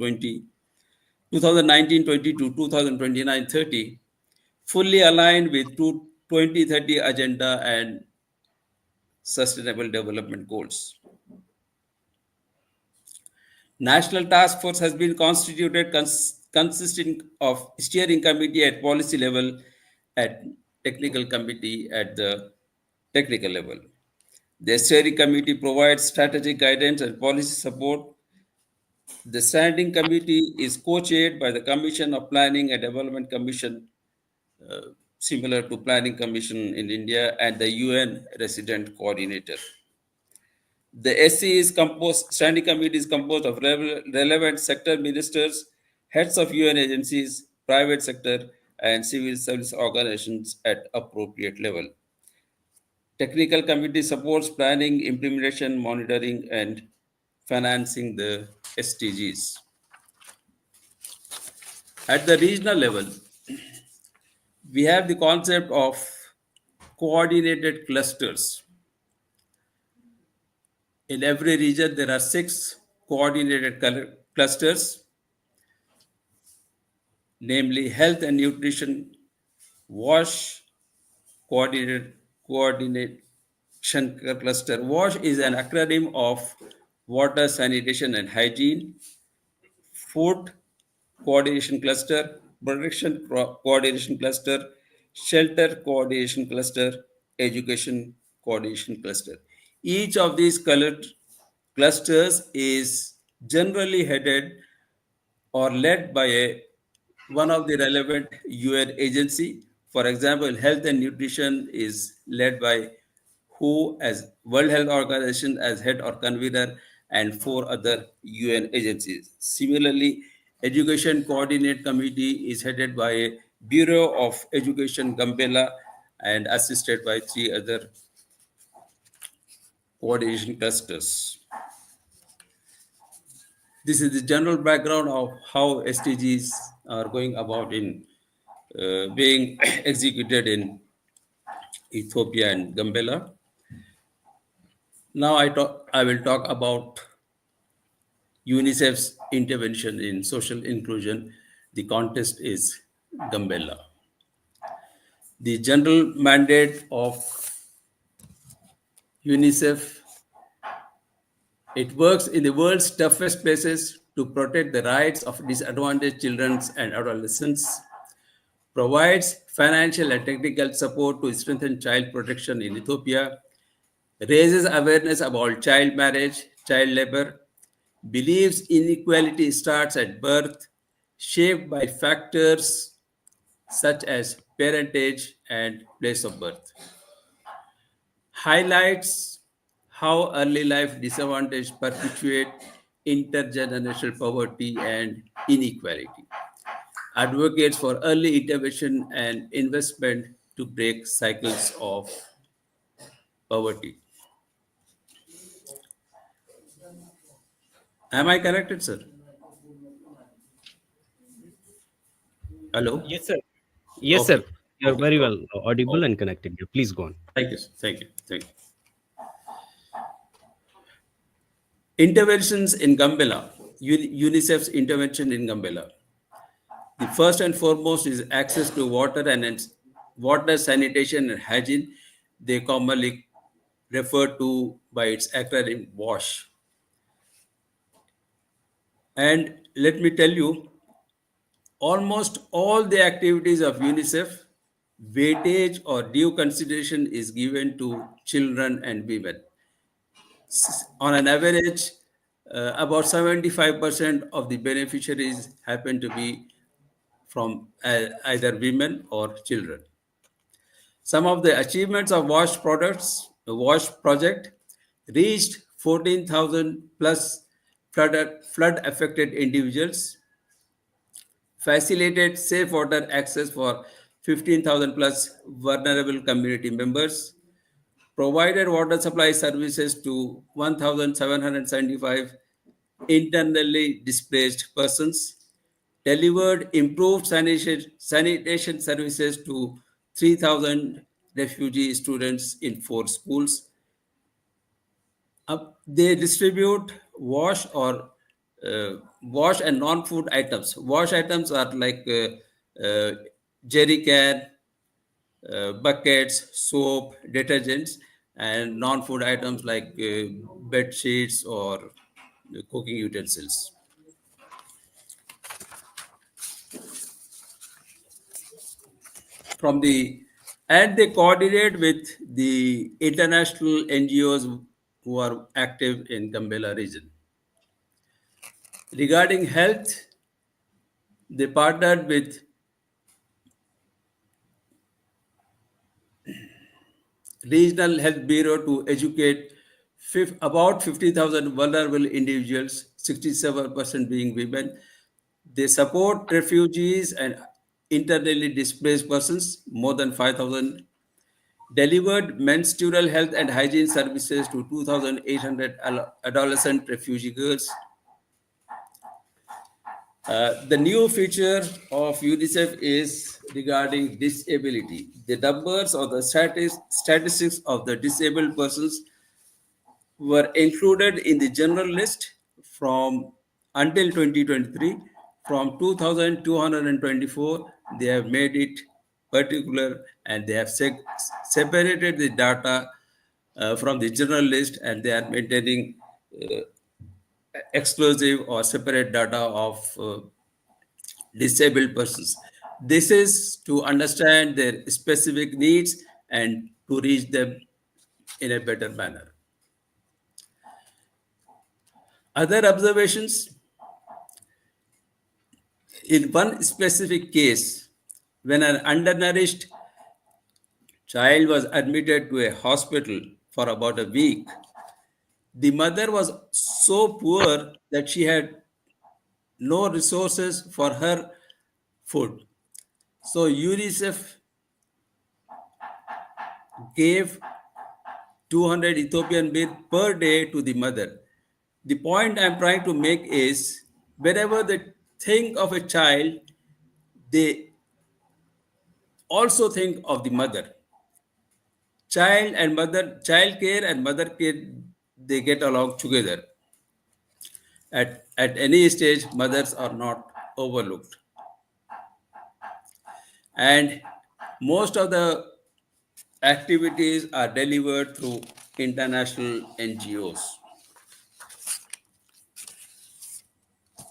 2019-20 to 2029-30, fully aligned with 2030 agenda and sustainable development goals. National task force has been constituted consisting of steering committee at policy level, at technical committee at the technical level. The steering committee provides strategic guidance and policy support. The standing committee is co-chaired by the Commission of Planning and Development Commission, similar to Planning Commission in India, and the UN Resident Coordinator. The standing committee is composed of relevant sector ministers, heads of UN agencies, private sector, and civil service organizations at appropriate level. Technical committee supports planning, implementation, monitoring, and financing the SDGs. At the regional level, we have the concept of coordinated clusters. In every region, there are 6 coordinated clusters, namely health and nutrition, WASH, coordination cluster. WASH is an acronym of water, sanitation, and hygiene. Food coordination cluster, protection coordination cluster, shelter coordination cluster, education coordination cluster. Each of these colored clusters is generally headed or led by one of the relevant UN agency. For example, health and nutrition is led by WHO as World Health Organization as head or convener, and 4 other UN agencies. Similarly, Education Coordinate Committee is headed by a Bureau of Education Gambela and assisted by 3 other coordination clusters. This is the general background of how SDGs are going about in being executed in Ethiopia and Gambela. Now I will talk about UNICEF's intervention in social inclusion. The context is Gambela. The general mandate of UNICEF, it works in the world's toughest places to protect the rights of disadvantaged children and adolescents, provides financial and technical support to strengthen child protection in Ethiopia, raises awareness about child marriage, child labor, believes inequality starts at birth, shaped by factors such as parentage and place of birth, highlights how early life disadvantage perpetuate intergenerational poverty and inequality, advocates for early intervention and investment to break cycles of poverty. Am I connected, sir? Hello? Yes, sir. Yes, Okay. sir. You're Okay. very well Okay. audible and connected. Please go on. Thank you. Thank you. Thank you. Interventions in Gambela, UNICEF's intervention in Gambela. The first and foremost is access to water and water, sanitation, and hygiene. They commonly refer to by its acronym WASH. And let me tell you, almost all the activities of UNICEF, weightage or due consideration is given to children and women. On an average, about 75% of the beneficiaries happen to be from either women or children. Some of the achievements of WASH products, the WASH project reached 14,000 plus flood affected individuals, facilitated safe water access for 15,000 plus vulnerable community members, provided water supply services to 1,775 internally displaced persons, delivered improved sanitation services to 3,000 refugee students in 4 schools. They distribute wash and non-food items. Wash items are like jerry can, buckets, soap, detergents, and non-food items like bed sheets or cooking utensils. And they coordinate with the international NGOs who are active in Gambela region. Regarding health, they partnered with Regional Health Bureau to educate about 50,000 vulnerable individuals, 67% being women. They support refugees and internally displaced persons, more than 5,000. Delivered menstrual health and hygiene services to 2,800 adolescent refugee girls. The new feature of UNICEF is regarding disability. The numbers or the statistics of the disabled persons were included in the general list from until 2023. From 2224, they have made it particular, and they have separated the data from the general list, and they are maintaining uh, exclusive or separate data of disabled persons. This is to understand their specific needs and to reach them in a better manner. Other observations: in one specific case, when an undernourished child was admitted to a hospital for about a week, the mother was so poor that she had no resources for her food. So UNICEF gave 200 Ethiopian birr per day to the mother. The point I'm trying to make is whenever they think of a child, they also think of the mother. Child care and mother care, they get along together. At any stage, mothers are not overlooked. And most of the activities are delivered through international NGOs.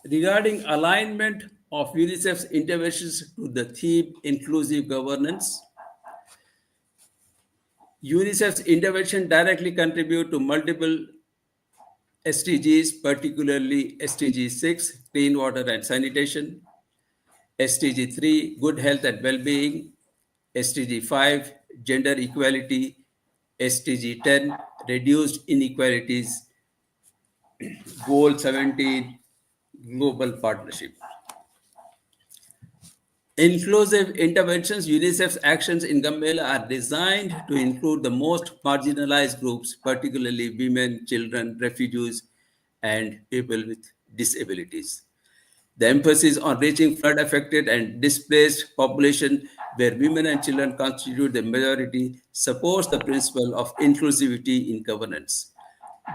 Regarding alignment of UNICEF's interventions to the theme inclusive governance, UNICEF's intervention directly contribute to multiple SDGs, particularly SDG 6, clean water and sanitation, SDG 3, good health and well-being, SDG 5, gender equality, SDG 10, reduced inequalities, Goal 17, global partnership. Inclusive interventions, UNICEF's actions in Gambela are designed to include the most marginalized groups, particularly women, children, refugees, and people with disabilities. The emphasis on reaching flood-affected and displaced population, where women and children constitute the majority, supports the principle of inclusivity in governance.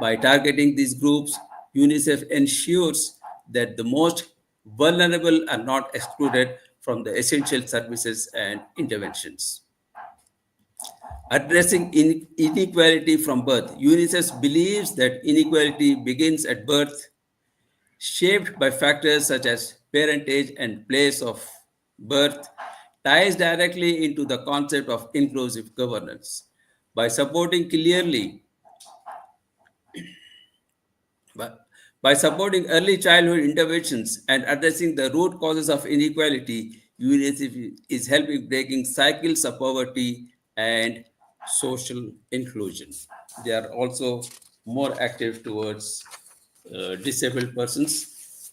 By targeting these groups, UNICEF ensures that the most vulnerable are not excluded from the essential services and interventions. Addressing inequality from birth, UNICEF believes that inequality begins at birth, shaped by factors such as parentage and place of birth, ties directly into the concept of inclusive governance. By supporting clearly By, by supporting early childhood interventions and addressing the root causes of inequality, UNICEF is helping breaking cycles of poverty and social inclusion. They are also more active towards disabled persons.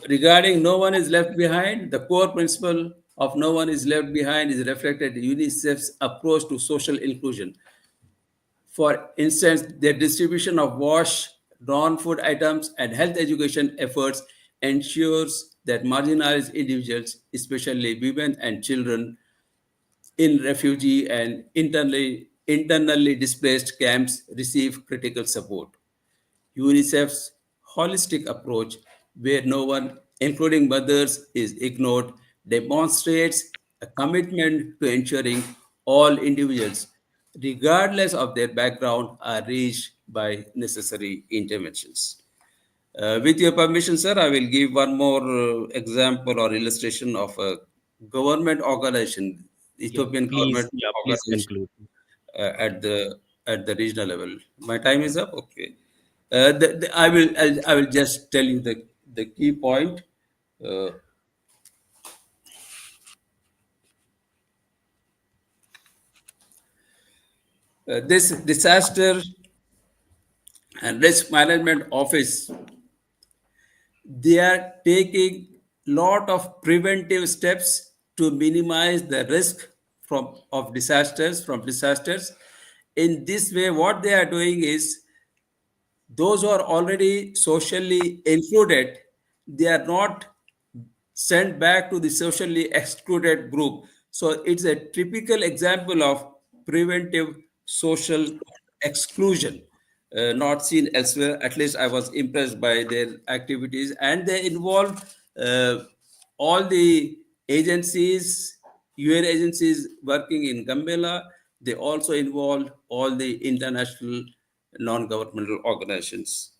Regarding no one is left behind, the core principle of no one is left behind is reflected in UNICEF's approach to social inclusion. For instance, their distribution of wash, non-food items, and health education efforts ensures that marginalized individuals, especially women and children in refugee and internally displaced camps, receive critical support. UNICEF's holistic approach, where no one, including mothers, is ignored, demonstrates a commitment to ensuring all individuals, regardless of their background, are reached by necessary interventions. With your permission, sir, I will give one more example or illustration of a government organization, Ethiopian government Please organization conclude. At the regional level. My time is up. Okay. I will just tell you the key point. Uh, this disaster and risk management office, they are taking lot of preventive steps to minimize the risk from disasters. In this way, what they are doing is those who are already socially included, they are not sent back to the socially excluded group. So it's a typical example of preventive social exclusion, not seen elsewhere. At least I was impressed by their activities, and they involve all the agencies, UN agencies working in Gambela. They also involve all the international non-governmental organizations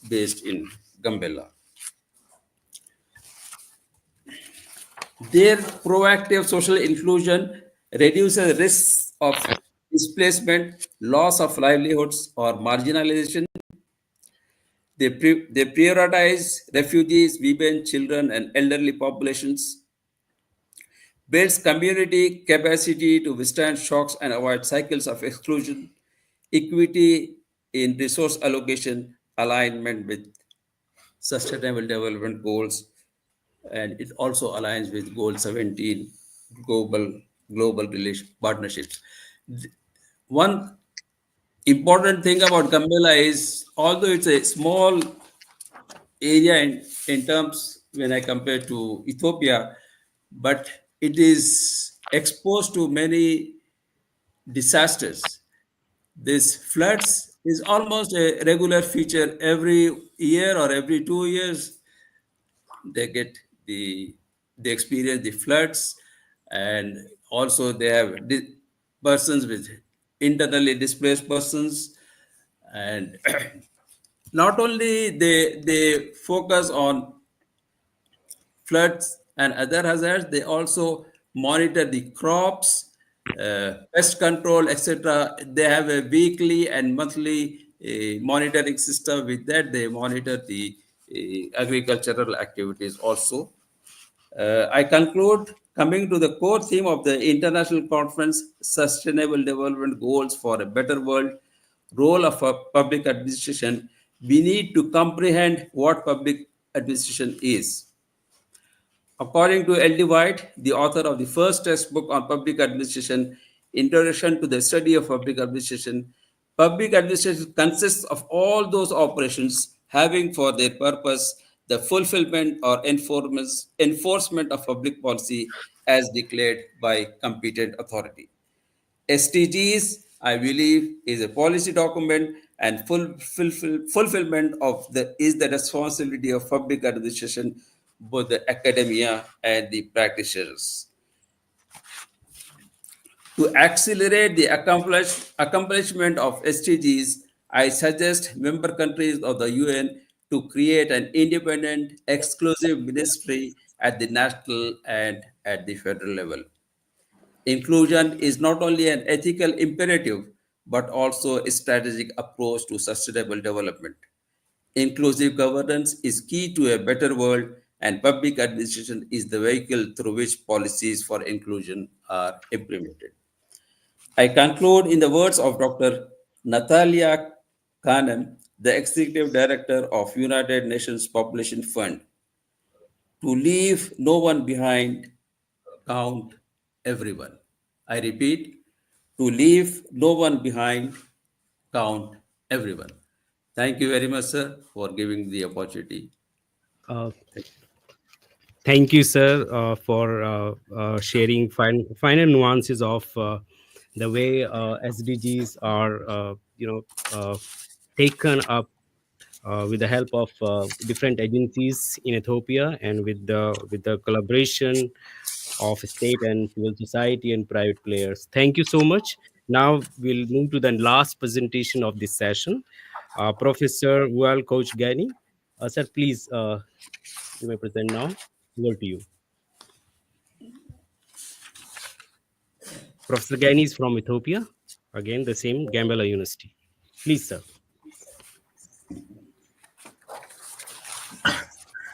based in Gambela. Their proactive social inclusion reduces risks of displacement, loss of livelihoods, or marginalization. They prioritize refugees, women, children, and elderly populations, builds community capacity to withstand shocks and avoid cycles of exclusion, equity in resource allocation, alignment with sustainable development goals, and it also aligns with goal 17, global relation partnerships. One important thing about Gambela is, although it's a small area in terms when I compare to Ethiopia, but it is exposed to many disasters. This floods is almost a regular feature every year or every 2 years. They get they experience the floods, and also they have persons with internally displaced persons, and not only they focus on floods and other hazards, they also monitor the crops, pest control, etc. They have a weekly and monthly monitoring system. With that, they monitor the agricultural activities also. I conclude coming to the core theme of the international conference, Sustainable Development Goals for a Better World, role of a public administration. We need to comprehend what public administration is. According to L.D. White, the author of the first textbook on public administration, Introduction to the Study of Public Administration consists of all those operations having for their purpose the fulfillment or enforcement of public policy as declared by competent authority. SDGs, I believe, is a policy document, and fulfillment of the is the responsibility of public administration, both the academia and the practitioners. To accelerate the accomplishment of SDGs, I suggest member countries of the UN to create an independent, exclusive ministry at the national and at the federal level. Inclusion is not only an ethical imperative, but also a strategic approach to sustainable development. Inclusive governance is key to a better world, and public administration is the vehicle through which policies for inclusion are implemented. I conclude in the words of Dr. Natalia Kanem, the Executive Director of United Nations Population Fund. To leave no one behind, count everyone. I repeat, to leave no one behind, count everyone. Thank you very much, sir, for giving the opportunity. Uh, Thank you, sir, for sharing finer nuances of the way SDGs are, taken up with the help of different agencies in Ethiopia, and with the collaboration of state and civil society and private players. Thank you so much. Now we'll move to the last presentation of this session. Professor Wual Coach Gani. Sir, please, you may present now. Over to you. Professor Gani is from Ethiopia. Again, the same Gambela University. Please, sir.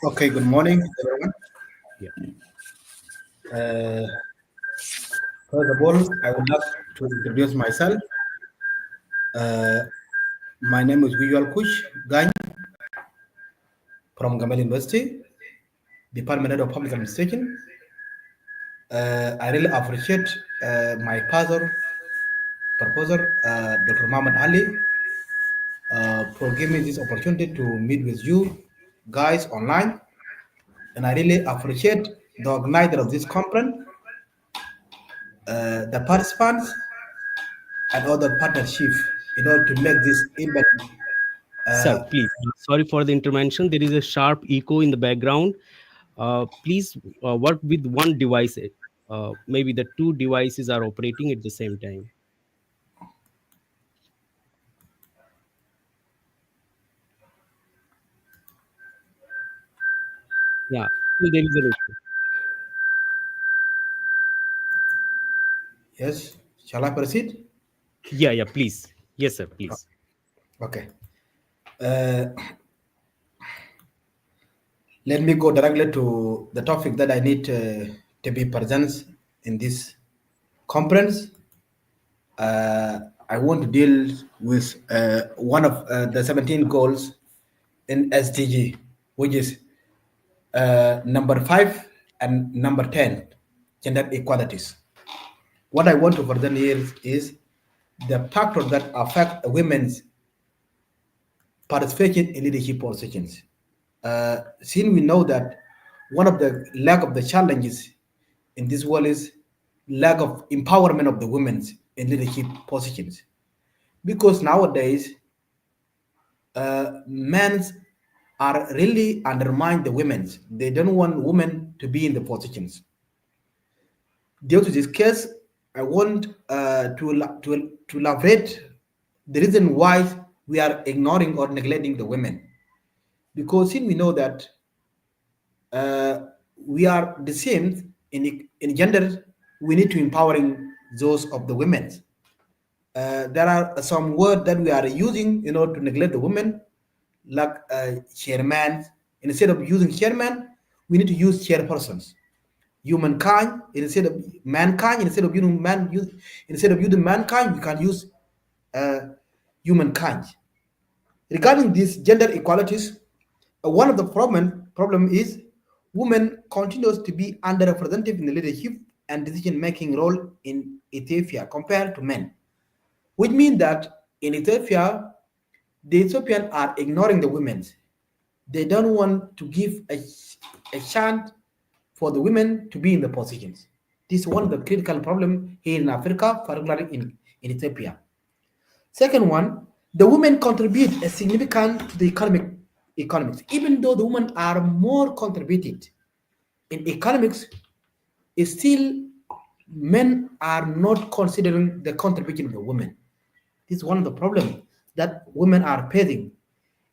Okay, good morning, everyone. Yeah. First of all, I would like to introduce myself. My name is Visual Kush Gany from Gambela University, Department of Public Administration. I really appreciate my father, Professor Dr. Muhammad Ali, for giving me this opportunity to meet with you guys online. And I really appreciate the organizer of this conference, the participants, and other partnership in order to make this event. Sir, please. Sorry for the intervention. There is a sharp echo in the background. Please work with one device. Maybe the two devices are operating at the same time. Yeah, still there is an issue. Yes, shall I proceed? Yeah, yeah, please. Yes, sir, please. Okay. Uh, Let me go directly to the topic that I need to be present in this conference. I want to deal with one of the 17 goals in SDG, which is number 5 and number 10, gender equalities. What I want to present here is the factors that affect women's participation in leadership positions. Since we know that one of the lack of the challenges in this world is lack of empowerment of the women in leadership positions, because nowadays men are really undermine the women. They don't want women to be in the positions. Due to this case, I want to elaborate the reason why we are ignoring or neglecting the women, because since we know that uh, we are the same in gender, we need to empowering those of the women. There are some words that we are using in order to neglect the women, like chairman. Instead of using chairman, we need to use chairpersons. Humankind instead of mankind. Instead of using mankind, we can use uh, humankind. Regarding these gender equalities, one of the problem is women continues to be underrepresented in the leadership and decision-making role in Ethiopia compared to men, which means that in Ethiopia, the Ethiopians are ignoring the women. They don't want to give a chance for the women to be in the positions. This is one of the critical problems here in Africa, particularly in Ethiopia. Second one, the women contribute a significant to the economics. Even though the women are more contributed in economics, still men are not considering the contribution of the women. This is one of the problems that women are facing.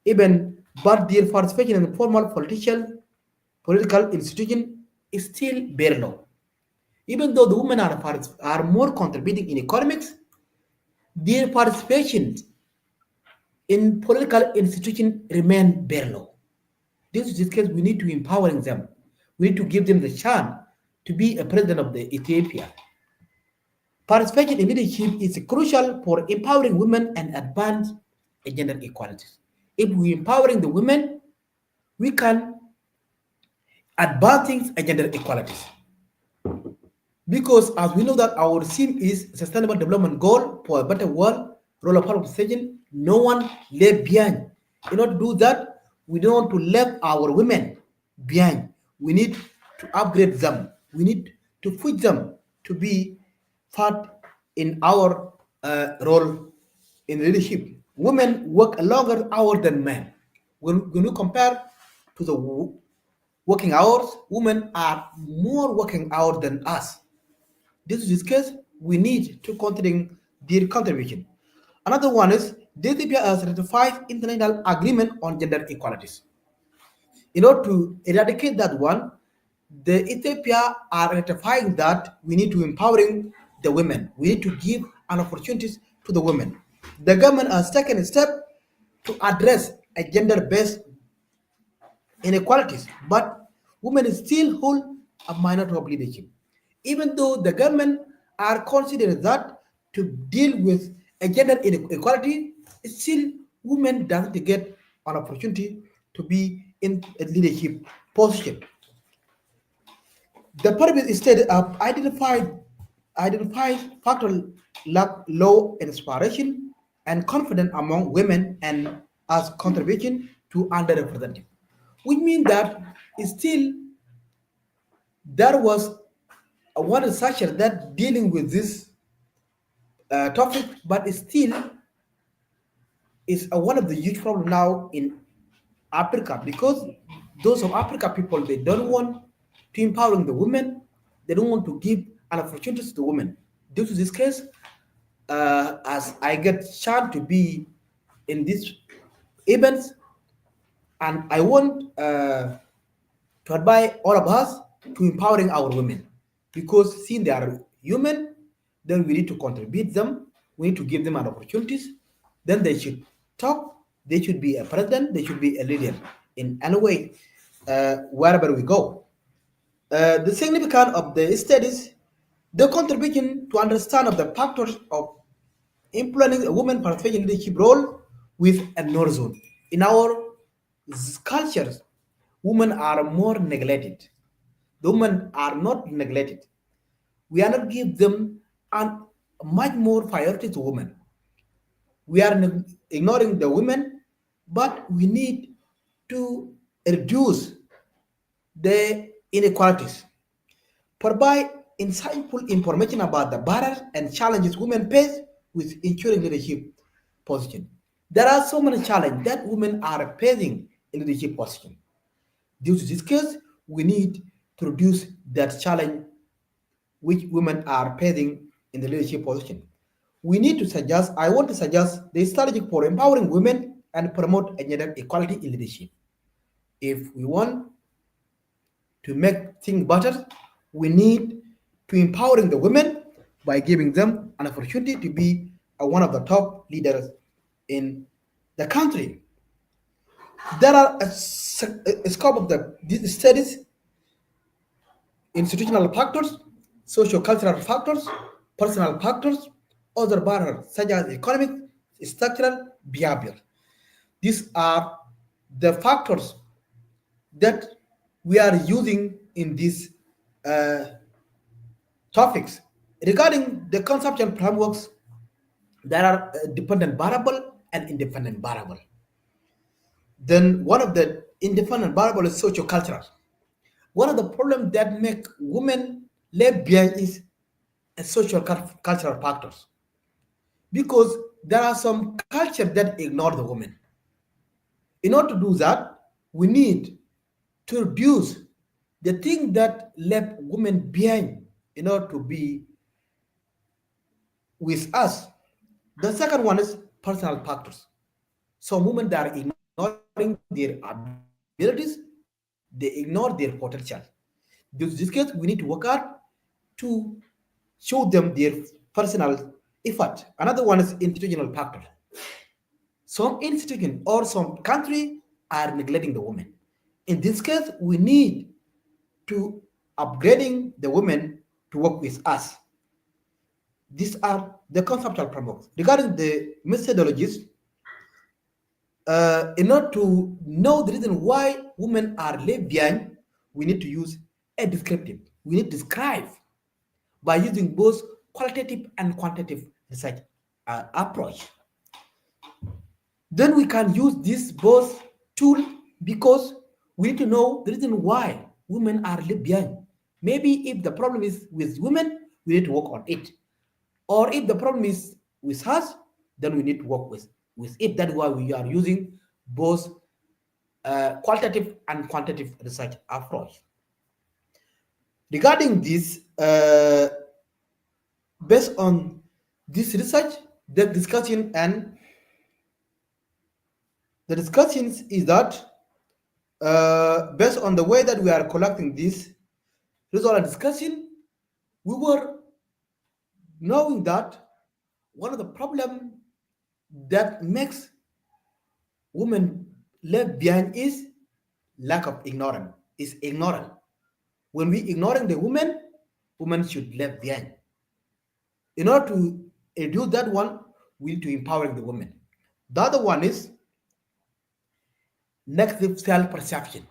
Even but their participation in the formal political institution is still very low. Even though the women are more contributing in economics, their participation in political institutions remain very low. This is the case. We need to empowering them. We need to give them the chance to be a president of the Ethiopia. Participation in leadership is crucial for empowering women and advance gender equality. If we empowering the women, we can advancing gender equalities. Because as we know that our theme is sustainable development goal for a better world, role of participation, no one left behind. In order to do that, we don't want to leave our women behind. We need to upgrade them. We need to push them to be part in our role in leadership. Women work a longer hour than men. When you compare to the working hours, women are more working hours than us. This is this case, we need to considering their contribution. Another one is the Ethiopia has ratified international agreement on gender equalities. In order to eradicate that one, the Ethiopia are ratifying that we need to empowering the women. We need to give an opportunities to the women. The government has taken a step to address a gender-based inequalities, but women still hold a minority of leadership. Even though the government are considering that to deal with a gender inequality, still women doesn't get an opportunity to be in a leadership position. The purpose instead of identified factor like low inspiration and confidence among women and as contribution to underrepresented. Which means that still There was one researcher that dealing with this topic, but it still is one of the huge problem now in Africa, because those of Africa people, they don't want to empowering the women. They don't want to give an opportunity to the women. Due to this case, as I get chance to be in these events, and I want to advise all of us to empowering our women, because since they are human, then we need to contribute them. We need to give them an opportunities. Then they should talk. They should be a president. They should be a leader in any way, wherever we go. The significance of the studies, the contribution to understand of the factors of implementing a woman participation in leadership role with a zone. In our cultures, women are more neglected. The women are not neglected. We are not give them an much more priority to women. We are ignoring the women, but we need to reduce the inequalities. Provide insightful information about the barriers and challenges women face with ensuring leadership position. There are so many challenges that women are facing in leadership position. Due to this case, we need to reduce that challenge which women are facing in the leadership position. We need to suggest, I want to suggest the strategy for empowering women and promote gender equality in leadership. If we want to make things better, we need to empowering the women by giving them an opportunity to be one of the top leaders in the country. There are a scope of these studies: institutional factors, socio-cultural factors, personal factors, other barriers such as economic, structural, behavior. These are the factors that we are using in these uh, topics. Regarding the consumption frameworks, there are dependent variable and independent variable. Then one of the independent variable is socio-cultural. One of the problems that make women left behind is a social cultural factors, because there are some cultures that ignore the woman. In order to do that, we need to reduce the thing that left women behind in order to be with us. The second one is personal factors. Some women that are ignoring their abilities, they ignore their potential. Due to this case, we need to work hard to show them their personal effort. Another one is institutional factor. Some institution or some country are neglecting the women. In this case, we need to upgrading the women to work with us. These are the conceptual frameworks. Regarding the methodologies, in order to know the reason why women are left behind, we need to use a descriptive. We need to describe by using both qualitative and quantitative research approach. Then we can use this both tool, because we need to know the reason why women are left behind. Maybe if the problem is with women, we need to work on it. Or if the problem is with us, then we need to work with it. That's why we are using both qualitative and quantitative research approach. Regarding this, based on this research, the discussion and the discussions is that based on the way that we are collecting this result and discussion, we were knowing that one of the problems that makes women left behind is lack of ignorance. Is ignorant. When we ignoring the women should left behind. In order to reduce that one, we need to empowering the women. The other one is negative self-perception.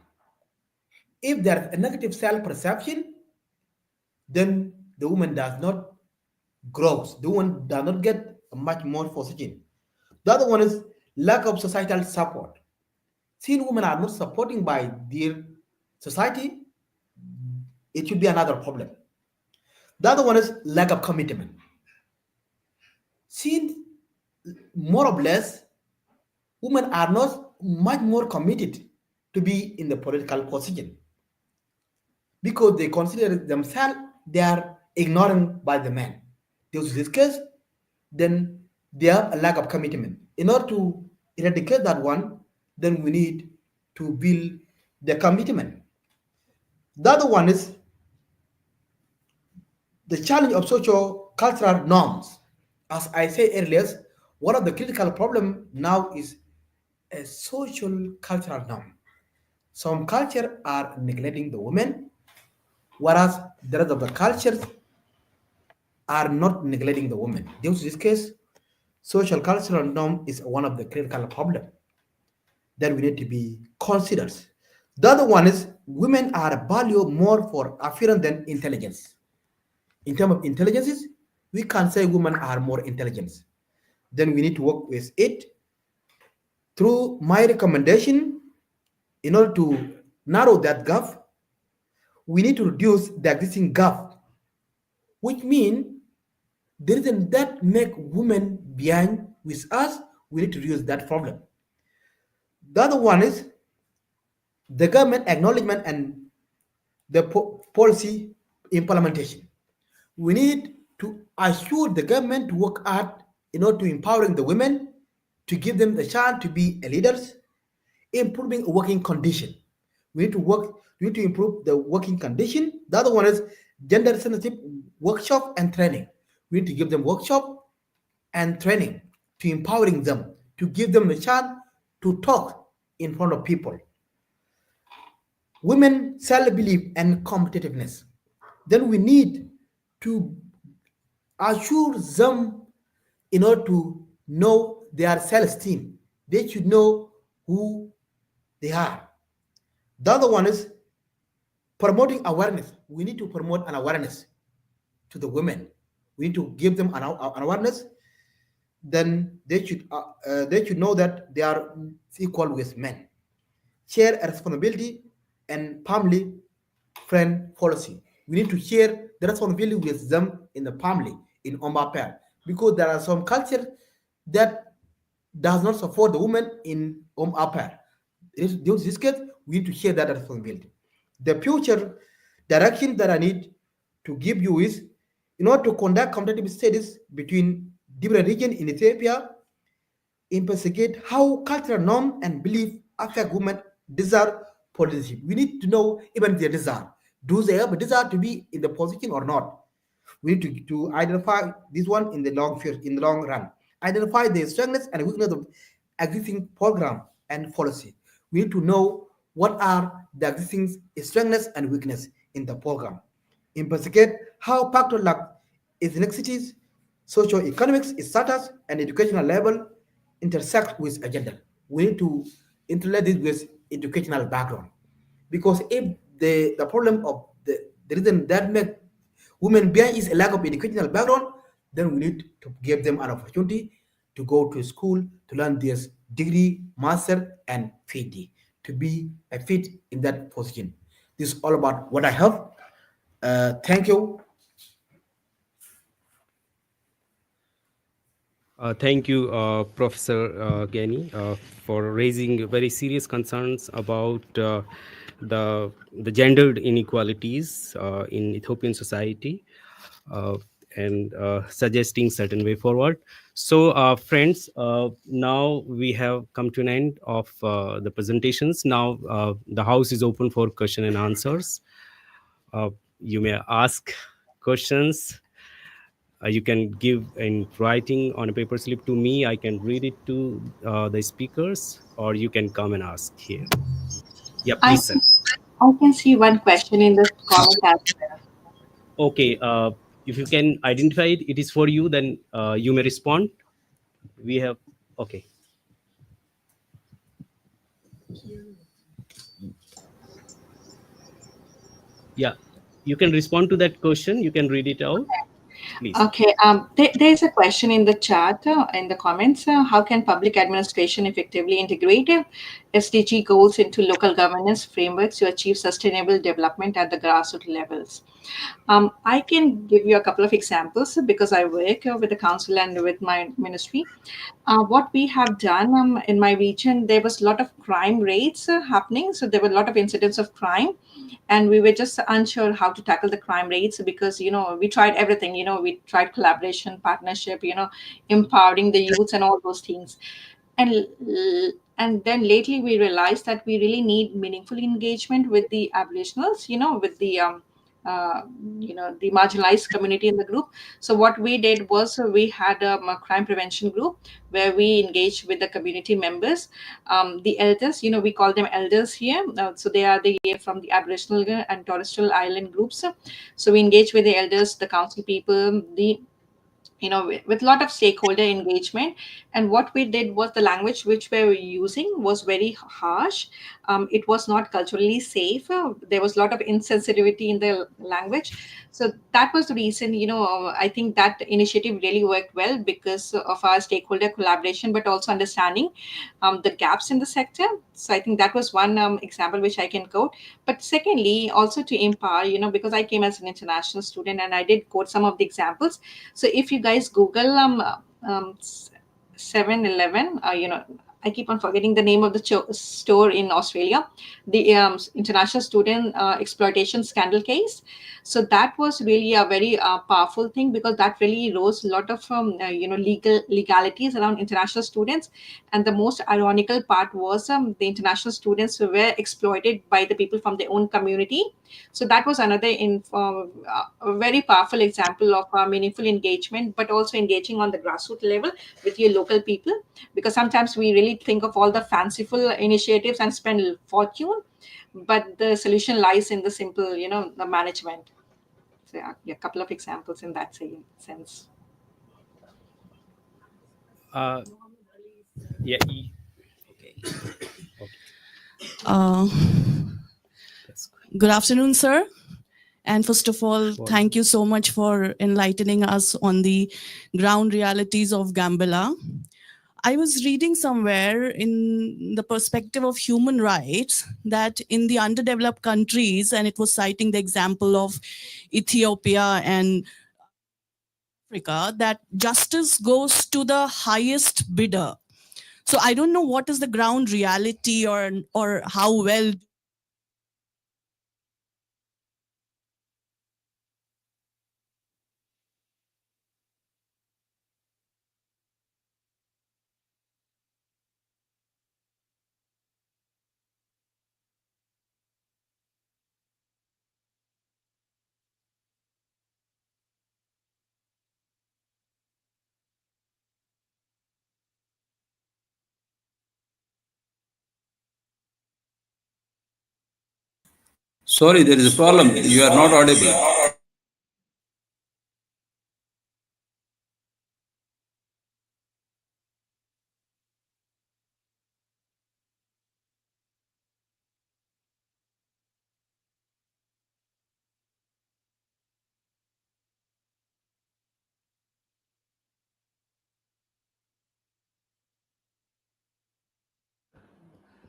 If there's a negative self-perception, then the woman does not grow. The woman does not get much more position. The other one is lack of societal support. Since women are not supporting by their society, it should be another problem. The other one is lack of commitment. Since more or less women are not much more committed to be in the political position because they consider themselves they are ignored by the men. Due to this case, then they have a lack of commitment. In order to eradicate that one, then we need to build the commitment. The other one is the challenge of social cultural norms. As I said earlier, one of the critical problem now is a social cultural norm. Some culture are neglecting the women, whereas the rest of the cultures are not neglecting the women. Due to this case, social cultural norm is one of the critical problem that we need to be considered. The other one is women are valued more for appearance than intelligence. In terms of intelligences, we can say women are more intelligent. Then we need to work with it through my recommendation. In order to narrow that gap, we need to reduce the existing gap, which means there isn't that make women behind with us. We need to reduce that problem. The other one is the government acknowledgement and the policy implementation. We need to assure the government to work hard in order to empowering the women, to give them the chance to be leaders, improving working condition. We need to work. We need to improve the working condition. The other one is gender sensitive workshop and training. We need to give them workshop and training to empowering them, to give them the chance to talk in front of people. Women self-belief and competitiveness. Then we need to assure them in order to know their self-esteem. They should know who they are. The other one is promoting awareness. We need to promote an awareness to the women. We need to give them an awareness. Then they should know that they are equal with men. Share a responsibility and family friend policy. We need to share the responsibility with them in the family, in Omba pair, because there are some cultures that does not support the woman in Omba pair. Due to this case, we need to share that responsibility. The future direction that I need to give you is in order to conduct competitive studies between different regions in Ethiopia, investigate how cultural norm and belief affect women desire for leadership. We need to know even their desire. Do they have a desire to be in the position or not? We need to identify this one in the long run. Identify the strengths and weakness of existing program and policy. We need to know what are the existing strengths and weakness in the program. Investigate how factors like ethnicities, socio-economics, status, and educational level intersect with agenda. We need to interrelate this with educational background. Because if the problem of the reason that make women behind is a lack of educational background, then we need to give them an opportunity to go to school to learn this degree, master, and PhD to be a fit in that position. This is all about what I have. Thank you. Thank you, Professor Gani, for raising very serious concerns about the gendered inequalities in Ethiopian society uh, and suggesting certain way forward. So, friends, now we have come to an end of the presentations. Now the house is open for question and answers. You may ask questions. You can give in writing on a paper slip to me. I can read it to the speakers, or you can come and ask here. Yeah, I please, sir. I can see one question in the comment as well. Okay, if you can identify it, it is for you, then you may respond. We have, okay. Yeah, you can respond to that question. You can read it out. Please. Okay, there's a question in the chat, in the comments. How can public administration effectively integrate SDG goals into local governance frameworks to achieve sustainable development at the grassroots levels? I can give you a couple of examples because I work with the council and with my ministry. What we have done in my region, there was a lot of crime rates happening. So there were a lot of incidents of crime, and we were just unsure how to tackle the crime rates because we tried everything. We tried collaboration, partnership, empowering the youths and all those things. And then lately we realized that we really need meaningful engagement with the aboriginals, with the the marginalized community in the group. So what we did was we had a crime prevention group where we engaged with the community members, the elders. We call them elders here. So they are from the aboriginal and torres strait island groups. So we engage with the elders, the council people, the with a lot of stakeholder engagement. And what we did was the language which we were using was very harsh. It was not culturally safe. There was a lot of insensitivity in the language. So that was the reason, I think that initiative really worked well because of our stakeholder collaboration, but also understanding the gaps in the sector. So I think that was one example which I can quote. But secondly, also to empower, because I came as an international student and I did quote some of the examples. So if you guys Google 7-Eleven, I keep on forgetting the name of the store in Australia, the international student exploitation scandal case. So that was really a very powerful thing because that really rose a lot of legalities around international students. And the most ironical part was the international students were exploited by the people from their own community. So that was another a very powerful example of meaningful engagement, but also engaging on the grassroots level with your local people. Because sometimes we really think of all the fanciful initiatives and spend fortune, but the solution lies in the simple, the management. So yeah, a couple of examples in that same sense. Uh, yeah. Okay. Okay. Uh, That's Good afternoon, sir. And first of all, Sure. thank you so much for enlightening us on the ground realities of Gambela. I was reading somewhere in the perspective of human rights that in the underdeveloped countries, and it was citing the example of Ethiopia and Africa, that justice goes to the highest bidder. So I don't know what is the ground reality or how well. Sorry, there is a problem. You are not audible.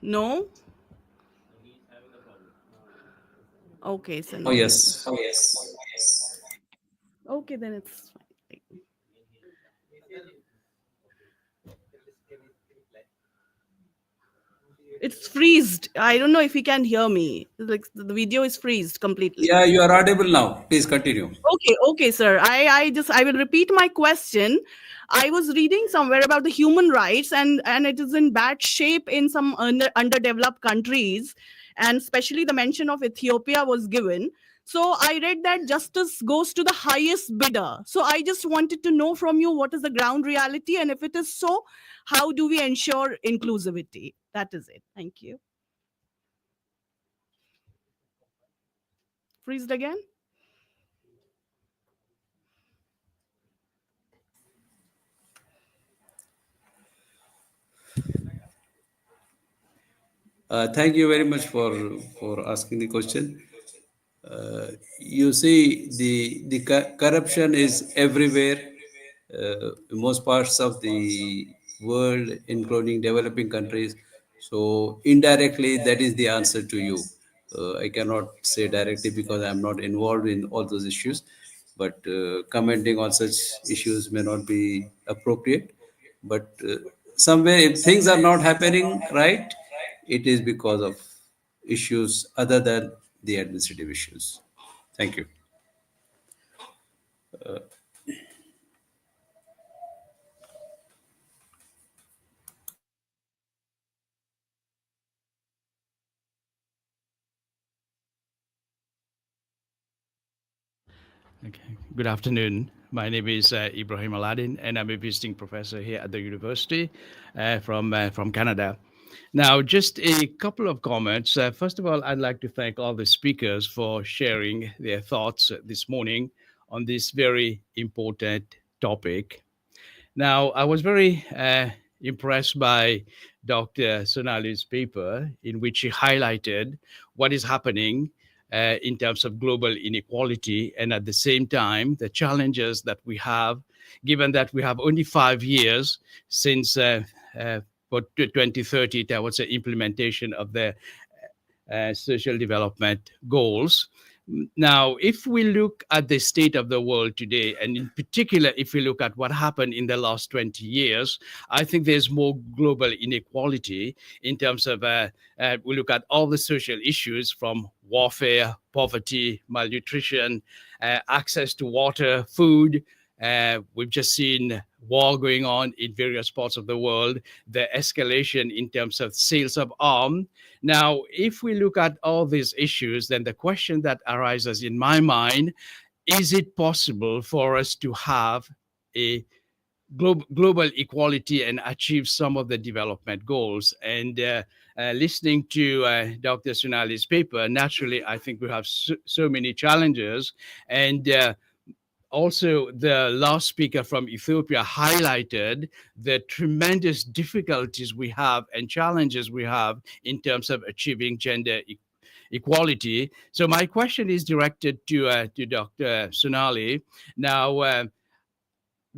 No? Okay, so Oh, no problem. yes. Okay, then it's fine. It's freezed. I don't know if you can hear me. Like the video is freezed completely. Yeah, you are audible now. Please continue. Okay, sir. I will repeat my question. I was reading somewhere about the human rights and it is in bad shape in some underdeveloped countries, and especially the mention of Ethiopia was given. So I read that justice goes to the highest bidder. So I just wanted to know from you what is the ground reality, and if it is so, how do we ensure inclusivity? That is it. Thank you. Freezed again? Thank you very much for asking the question. you see the corruption is everywhere, in most parts of the world, including developing countries. So indirectly, that is the answer to you. I cannot say directly because I'm not involved in all those issues, but commenting on such issues may not be appropriate. But somewhere, if things are not happening right, it is because of issues other than the administrative issues. Thank you. Okay. Good afternoon. My name is Ibrahim Aladdin, and I'm a visiting professor here at the university from Canada. Now, just a couple of comments. First of all, I'd like to thank all the speakers for sharing their thoughts this morning on this very important topic. Now, I was very impressed by Dr. Sonali's paper, in which she highlighted what is happening in terms of global inequality, and at the same time, the challenges that we have, given that we have only 5 years since for 2030 towards the implementation of the social development goals. Now, if we look at the state of the world today, and in particular, if we look at what happened in the last 20 years, I think there's more global inequality in terms of, we look at all the social issues from warfare, poverty, malnutrition, access to water, food. We've just seen war going on in various parts of the world, the escalation in terms of sales of arms. Now, if we look at all these issues, then the question that arises in my mind, is it possible for us to have a global equality and achieve some of the development goals? And listening to Dr. Sunali's paper, naturally, I think we have so many challenges. And also, the last speaker from Ethiopia highlighted the tremendous difficulties we have and challenges we have in terms of achieving gender equality. So my question is directed to Dr. Sonali. Now,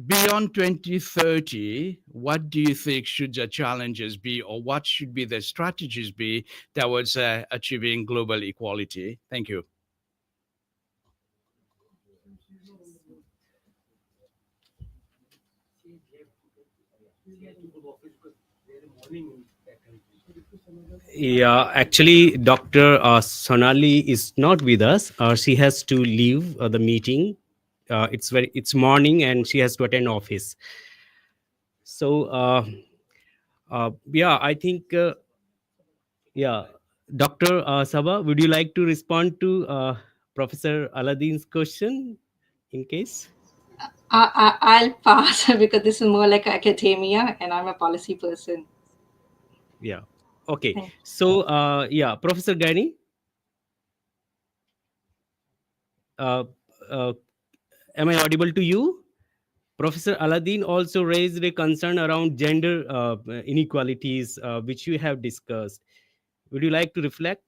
beyond 2030, what do you think should the challenges be, or what should be the strategies be towards achieving global equality? Thank you. Yeah, actually, Dr. Sonali is not with us. She has to leave the meeting. It's morning, and she has to attend office. So, yeah, I think, yeah, Dr. Saba, would you like to respond to Professor Aladdin's question in case? I'll pass because this is more like academia and I'm a policy person. Yeah. Okay. Thank- So, yeah, Professor Gani, uh, uh, am I audible to you? Professor Aladdin also raised a concern around gender inequalities, which you have discussed. Would you like to reflect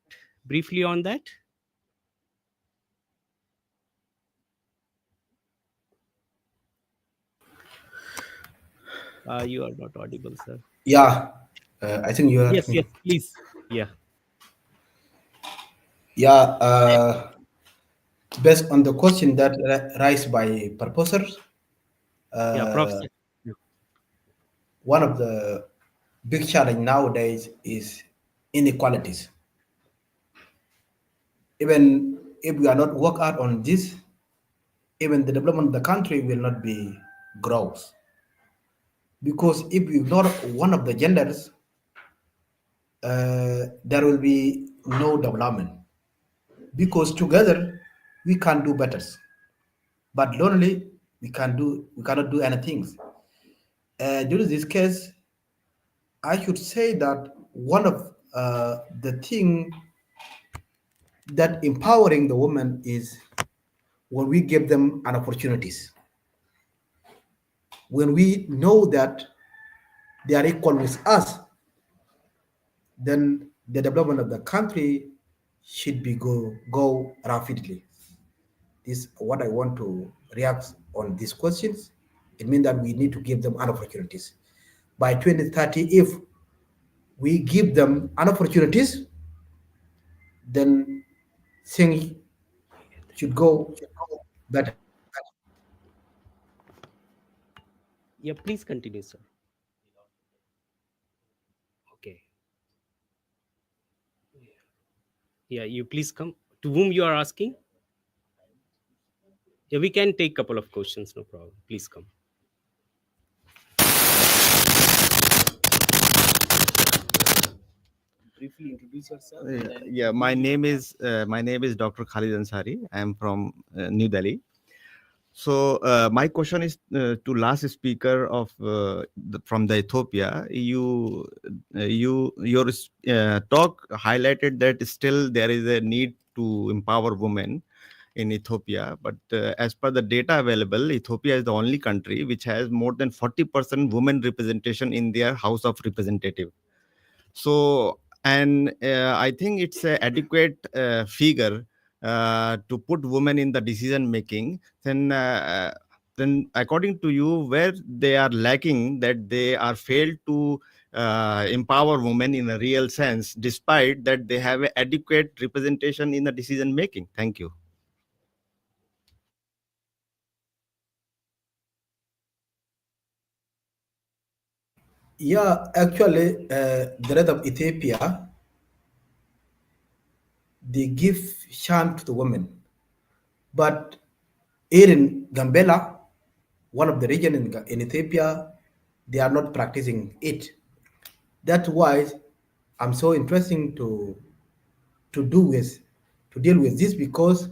briefly on that? You are not audible, sir. Yeah, I think you heard Yes, me. yes, please. Yeah. Yeah, based on the question that raised by proposers, Yeah, Professor. Yeah. one of the big challenge nowadays is inequalities. Even if we are not work out on this, even the development of the country will not be growth. Because if you ignore one of the genders, there will be no development. Because together we can do better, but lonely we cannot do anything. Due to this case, I should say that one of the thing that empowering the woman is when we give them an opportunities. When we know that they are equal with us, then the development of the country should be go rapidly. this what I want to react on these questions. It means that we need to give them an opportunities. By 2030, if we give them an opportunities, then things should go better. Yeah, please continue, sir. Okay. Yeah, you please come. To whom you are asking? Yeah, we can take couple of questions, no problem. Please come. Briefly introduce yourself. Yeah, my name is Dr. Khalid Ansari. I am from New Delhi. So my question is to last speaker of from the Ethiopia. Your talk highlighted that still there is a need to empower women in Ethiopia. But as per the data available, Ethiopia is the only country which has more than 40% women representation in their House of Representative. So, and I think it's a adequate figure to put women in the decision making. Then according to you, where they are lacking, that they are failed to empower women in a real sense, despite that they have a adequate representation in the decision making. Thank you. Yeah, actually, the rest of Ethiopia, they give chance to the women. But here in Gambela, one of the region in Ethiopia, they are not practicing it. That's why I'm so interesting to do with to deal with this, because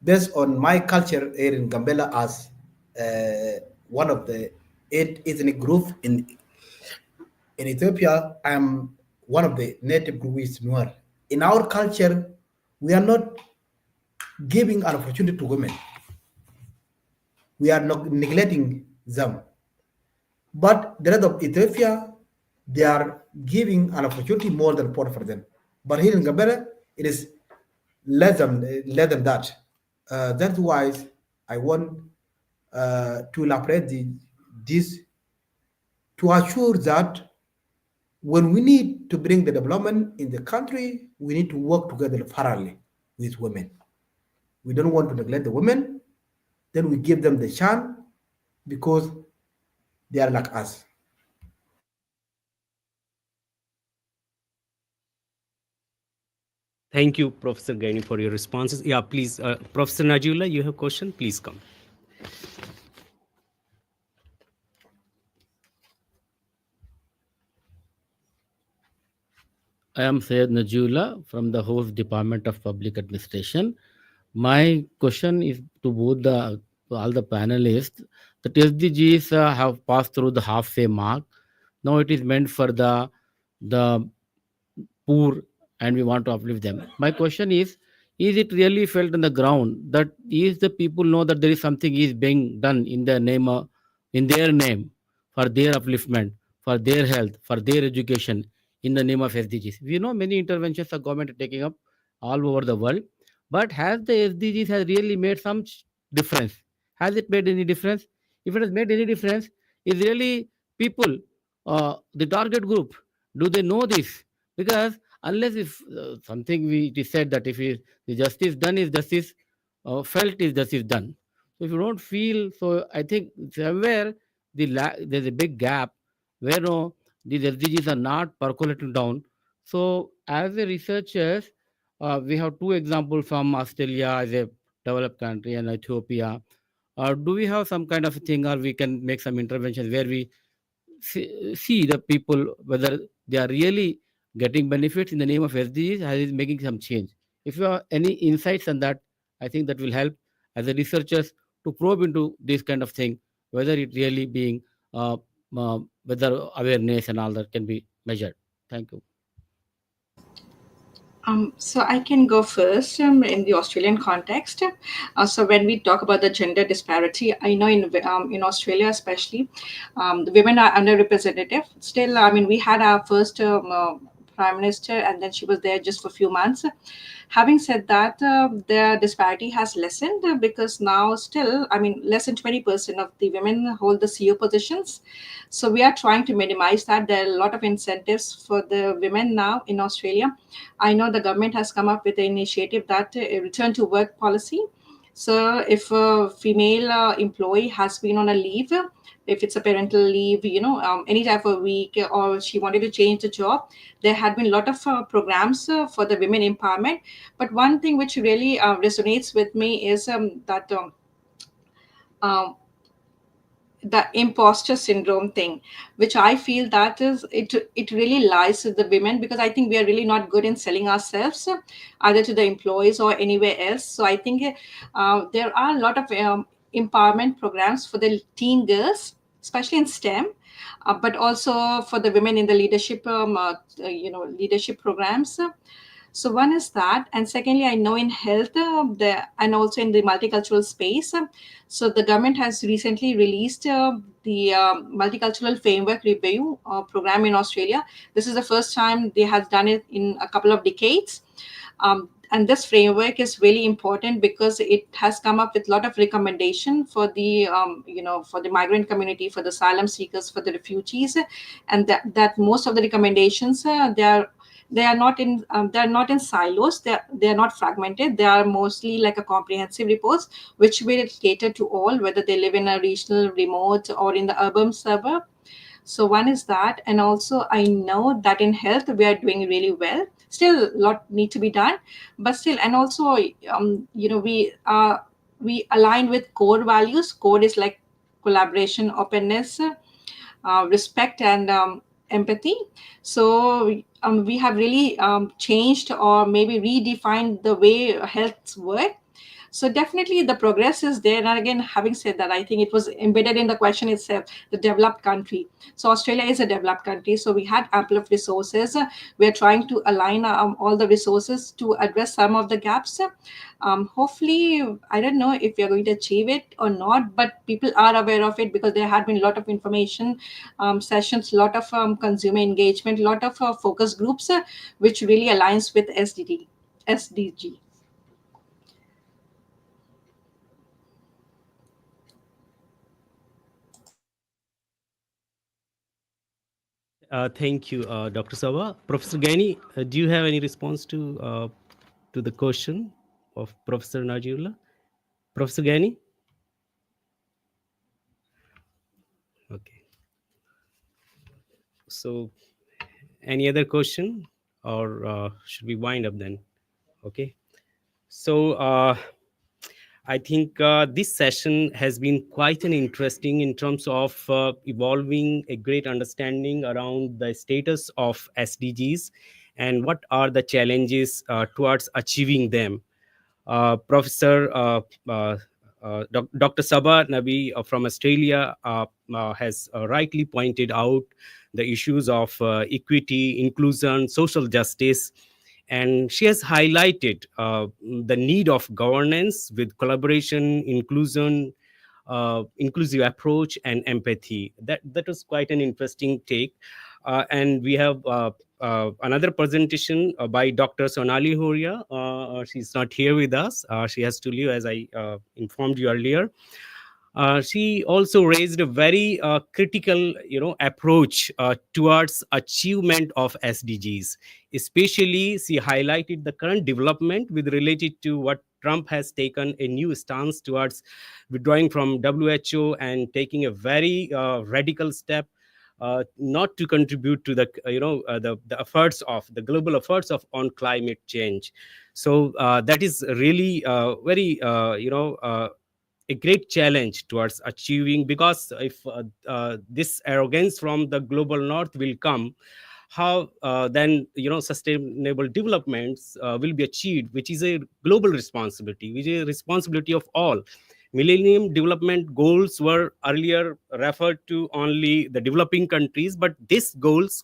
based on my culture here in Gambela as one of the 8 ethnic groups in Ethiopia, I'm one of the native groups Nuer. In our culture, we are not giving an opportunity to women. We are not neglecting them. But the rest of Ethiopia, they are giving an opportunity more than important for them. But here in Gambela, it is less than that. That's why I want to elaborate this to assure that when we need to bring the development in the country, we need to work together parallelly with women. We don't want to neglect the women. Then we give them the chance because they are like us. Thank you, Professor Gaini, for your responses. Yeah, please, Professor Najula, you have question? Please come. I am Syed Najula from the host Department of Public Administration. My question is to both the all the panelists. The SDGs have passed through the halfway mark. Now it is meant for the poor, and we want to uplift them. My question is it really felt on the ground that is the people know that there is something is being done in their name, in their name, for their upliftment, for their health, for their education, in the name of SDGs? We know many interventions the government are taking up all over the world, but has the SDGs has really made some difference? Has it made any difference? If it has made any difference, is really people, the target group, do they know this? Because unless if something it is said that if the justice done is justice, felt is justice done. So if you don't feel, so I think somewhere there's a big gap where no, these SDGs are not percolating down. So as a researchers, we have two examples from Australia as a developed country and Ethiopia. Do we have some kind of thing, or we can make some interventions where we see the people whether they are really getting benefits in the name of SDGs, as is making some change? If you have any insights on that, I think that will help as a researchers to probe into this kind of thing, whether it really being whether awareness and all that can be measured. Thank you. So I can go first in the Australian context. So when we talk about the gender disparity, I know in Australia especially, the women are underrepresented. Still, I mean, we had our first Prime Minister, and then she was there just for a few months. Having said that, the disparity has lessened because now still, I mean, less than 20% of the women hold the CEO positions. So we are trying to minimize that. There are a lot of incentives for the women now in Australia. I know the government has come up with an initiative that return to work policy. So if a female employee has been on a leave, if it's a parental leave, any type of week, or she wanted to change the job, there had been a lot of programs for the women empowerment. But one thing which really resonates with me is that um, the imposter syndrome thing, which I feel that is it really lies with the women, because I think we are really not good in selling ourselves, either to the employees or anywhere else. So I think there are a lot of empowerment programs for the teen girls, especially in STEM, but also for the women in the leadership leadership programs. So one is that, and secondly, I know in health, and also in the multicultural space. So the government has recently released the multicultural framework review program in Australia. This is the first time they have done it in a couple of decades. And this framework is really important because it has come up with a lot of recommendation for the for the migrant community, for the asylum seekers, for the refugees, and that most of the recommendations they are not in silos, they are not fragmented, they are mostly like a comprehensive reports which will cater to all, whether they live in a regional, remote, or in the urban suburb. So one is that, and also I know that in health we are doing really well. Still, a lot need to be done, but still, and also we align with core values. Core is like collaboration, openness, respect, and empathy. So we have really changed or maybe redefined the way health work. So definitely the progress is there. And again, having said that, I think it was embedded in the question itself, the developed country. So Australia is a developed country. So we had ample of resources. We're trying to align all the resources to address some of the gaps. Hopefully, I don't know if we are going to achieve it or not, but people are aware of it because there had been a lot of information sessions, a lot of consumer engagement, a lot of focus groups, which really aligns with SDG. Thank you, Dr. Saba. Professor Gani, do you have any response to the question of Professor Najullah? Professor Gani? Okay. So, any other question, or should we wind up then? Okay. So, I think this session has been quite an interesting in terms of evolving a great understanding around the status of SDGs and what are the challenges towards achieving them. Professor Dr. Sabah Nabi from Australia has rightly pointed out the issues of equity, inclusion, social justice, and she has highlighted the need of governance with collaboration, inclusion, inclusive approach, and empathy. That was quite an interesting take. And we have another presentation by Dr. Sonali Horia. She's not here with us. She has to leave, as I informed you earlier. She also raised a very critical, approach towards achievement of SDGs. Especially, she highlighted the current development with related to what Trump has taken a new stance towards withdrawing from WHO and taking a very radical step not to contribute to the the efforts of the global efforts of on climate change. So that is really very a great challenge towards achieving, because if this arrogance from the global north will come, how then sustainable developments will be achieved, which is a global responsibility, which is a responsibility of all. Millennium development goals were earlier referred to only the developing countries, but these goals,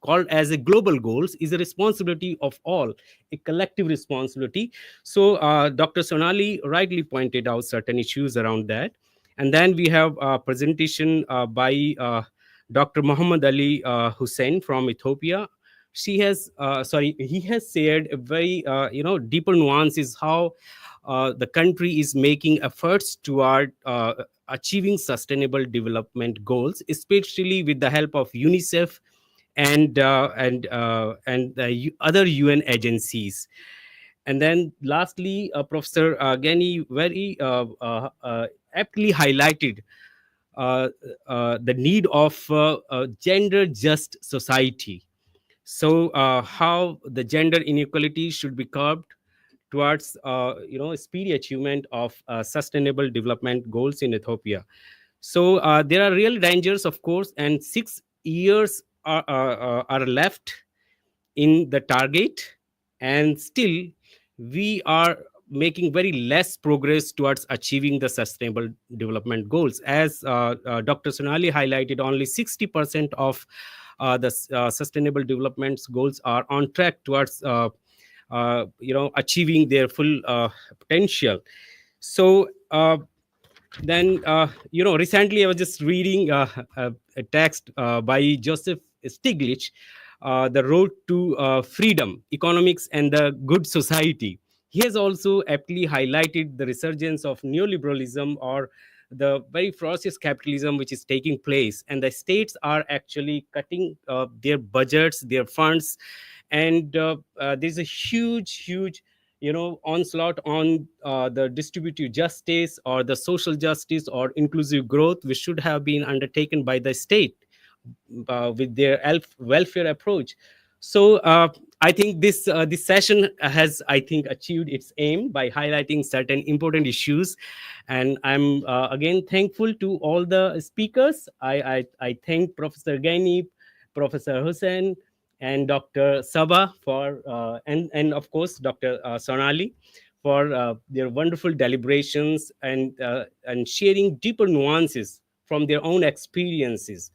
called as a global goals, is a responsibility of all, a collective responsibility. So Dr. Sonali rightly pointed out certain issues around that. And then we have a presentation by Dr. Muhammad Ali Hussein from Ethiopia. he has shared a very deeper nuances how the country is making efforts toward achieving sustainable development goals, especially with the help of UNICEF and other UN agencies. And then lastly, Professor Gani very aptly highlighted uh, the need of a gender just society. So how the gender inequality should be curbed towards speedy achievement of sustainable development goals in Ethiopia. So there are real dangers, of course, and 6 years are left in the target, and still we are making very less progress towards achieving the sustainable development goals. As Dr. Sonali highlighted, only 60% of the sustainable development goals are on track towards achieving their full potential. So then recently I was just reading a text by Joseph Stiglitz, The Road to Freedom, Economics and the Good Society. He has also aptly highlighted the resurgence of neoliberalism, or the very ferocious capitalism which is taking place, and the states are actually cutting their budgets, their funds, and there's a huge onslaught on the distributive justice or the social justice or inclusive growth, which should have been undertaken by the state with their welfare approach. So I think this session has, I think, achieved its aim by highlighting certain important issues, and I'm again thankful to all the speakers. I thank Professor Gaini, Professor Hussain, and Dr. Saba for and of course Dr. Sonali for their wonderful deliberations and sharing deeper nuances from their own experiences,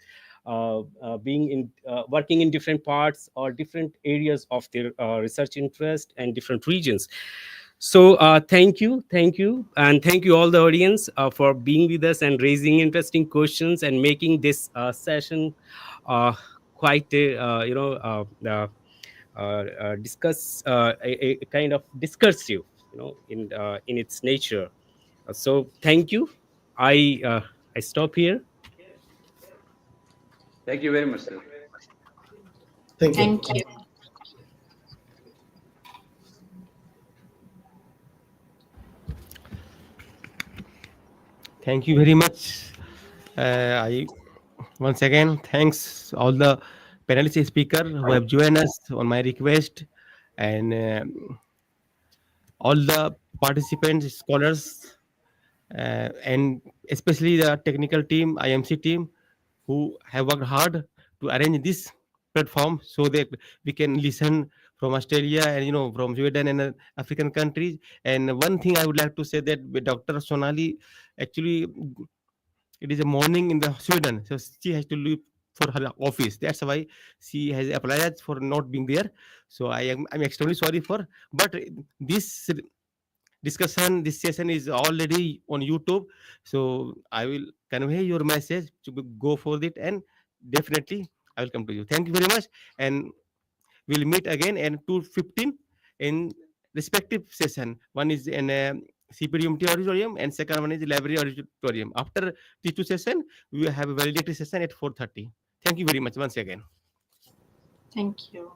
being in working in different parts or different areas of their research interest and different regions. So thank you, and thank you all the audience for being with us and raising interesting questions and making this session quite discuss a kind of discursive, in its nature. So thank you. I stop here. Thank you very much, sir. Thank you. Thank you. Thank you very much. I once again thanks all the panelists speaker who have joined us on my request, and all the participants, scholars, and especially the technical team, IMC team, who have worked hard to arrange this platform so that we can listen from Australia and from Sweden and African countries. And one thing I would like to say that with Dr. Sonali, actually, it is a morning in the Sweden, so she has to leave for her office. That's why she has apologized for not being there. So I'm extremely sorry for. But this discussion, this session is already on YouTube. So I will convey your message to go for it, and definitely I will come to you. Thank you very much, and we'll meet again at 2:15 in respective session. One is in CPDMT auditorium, and second one is library auditorium. After these two session, we will have a validatory session at 4:30. Thank you very much once again. Thank you.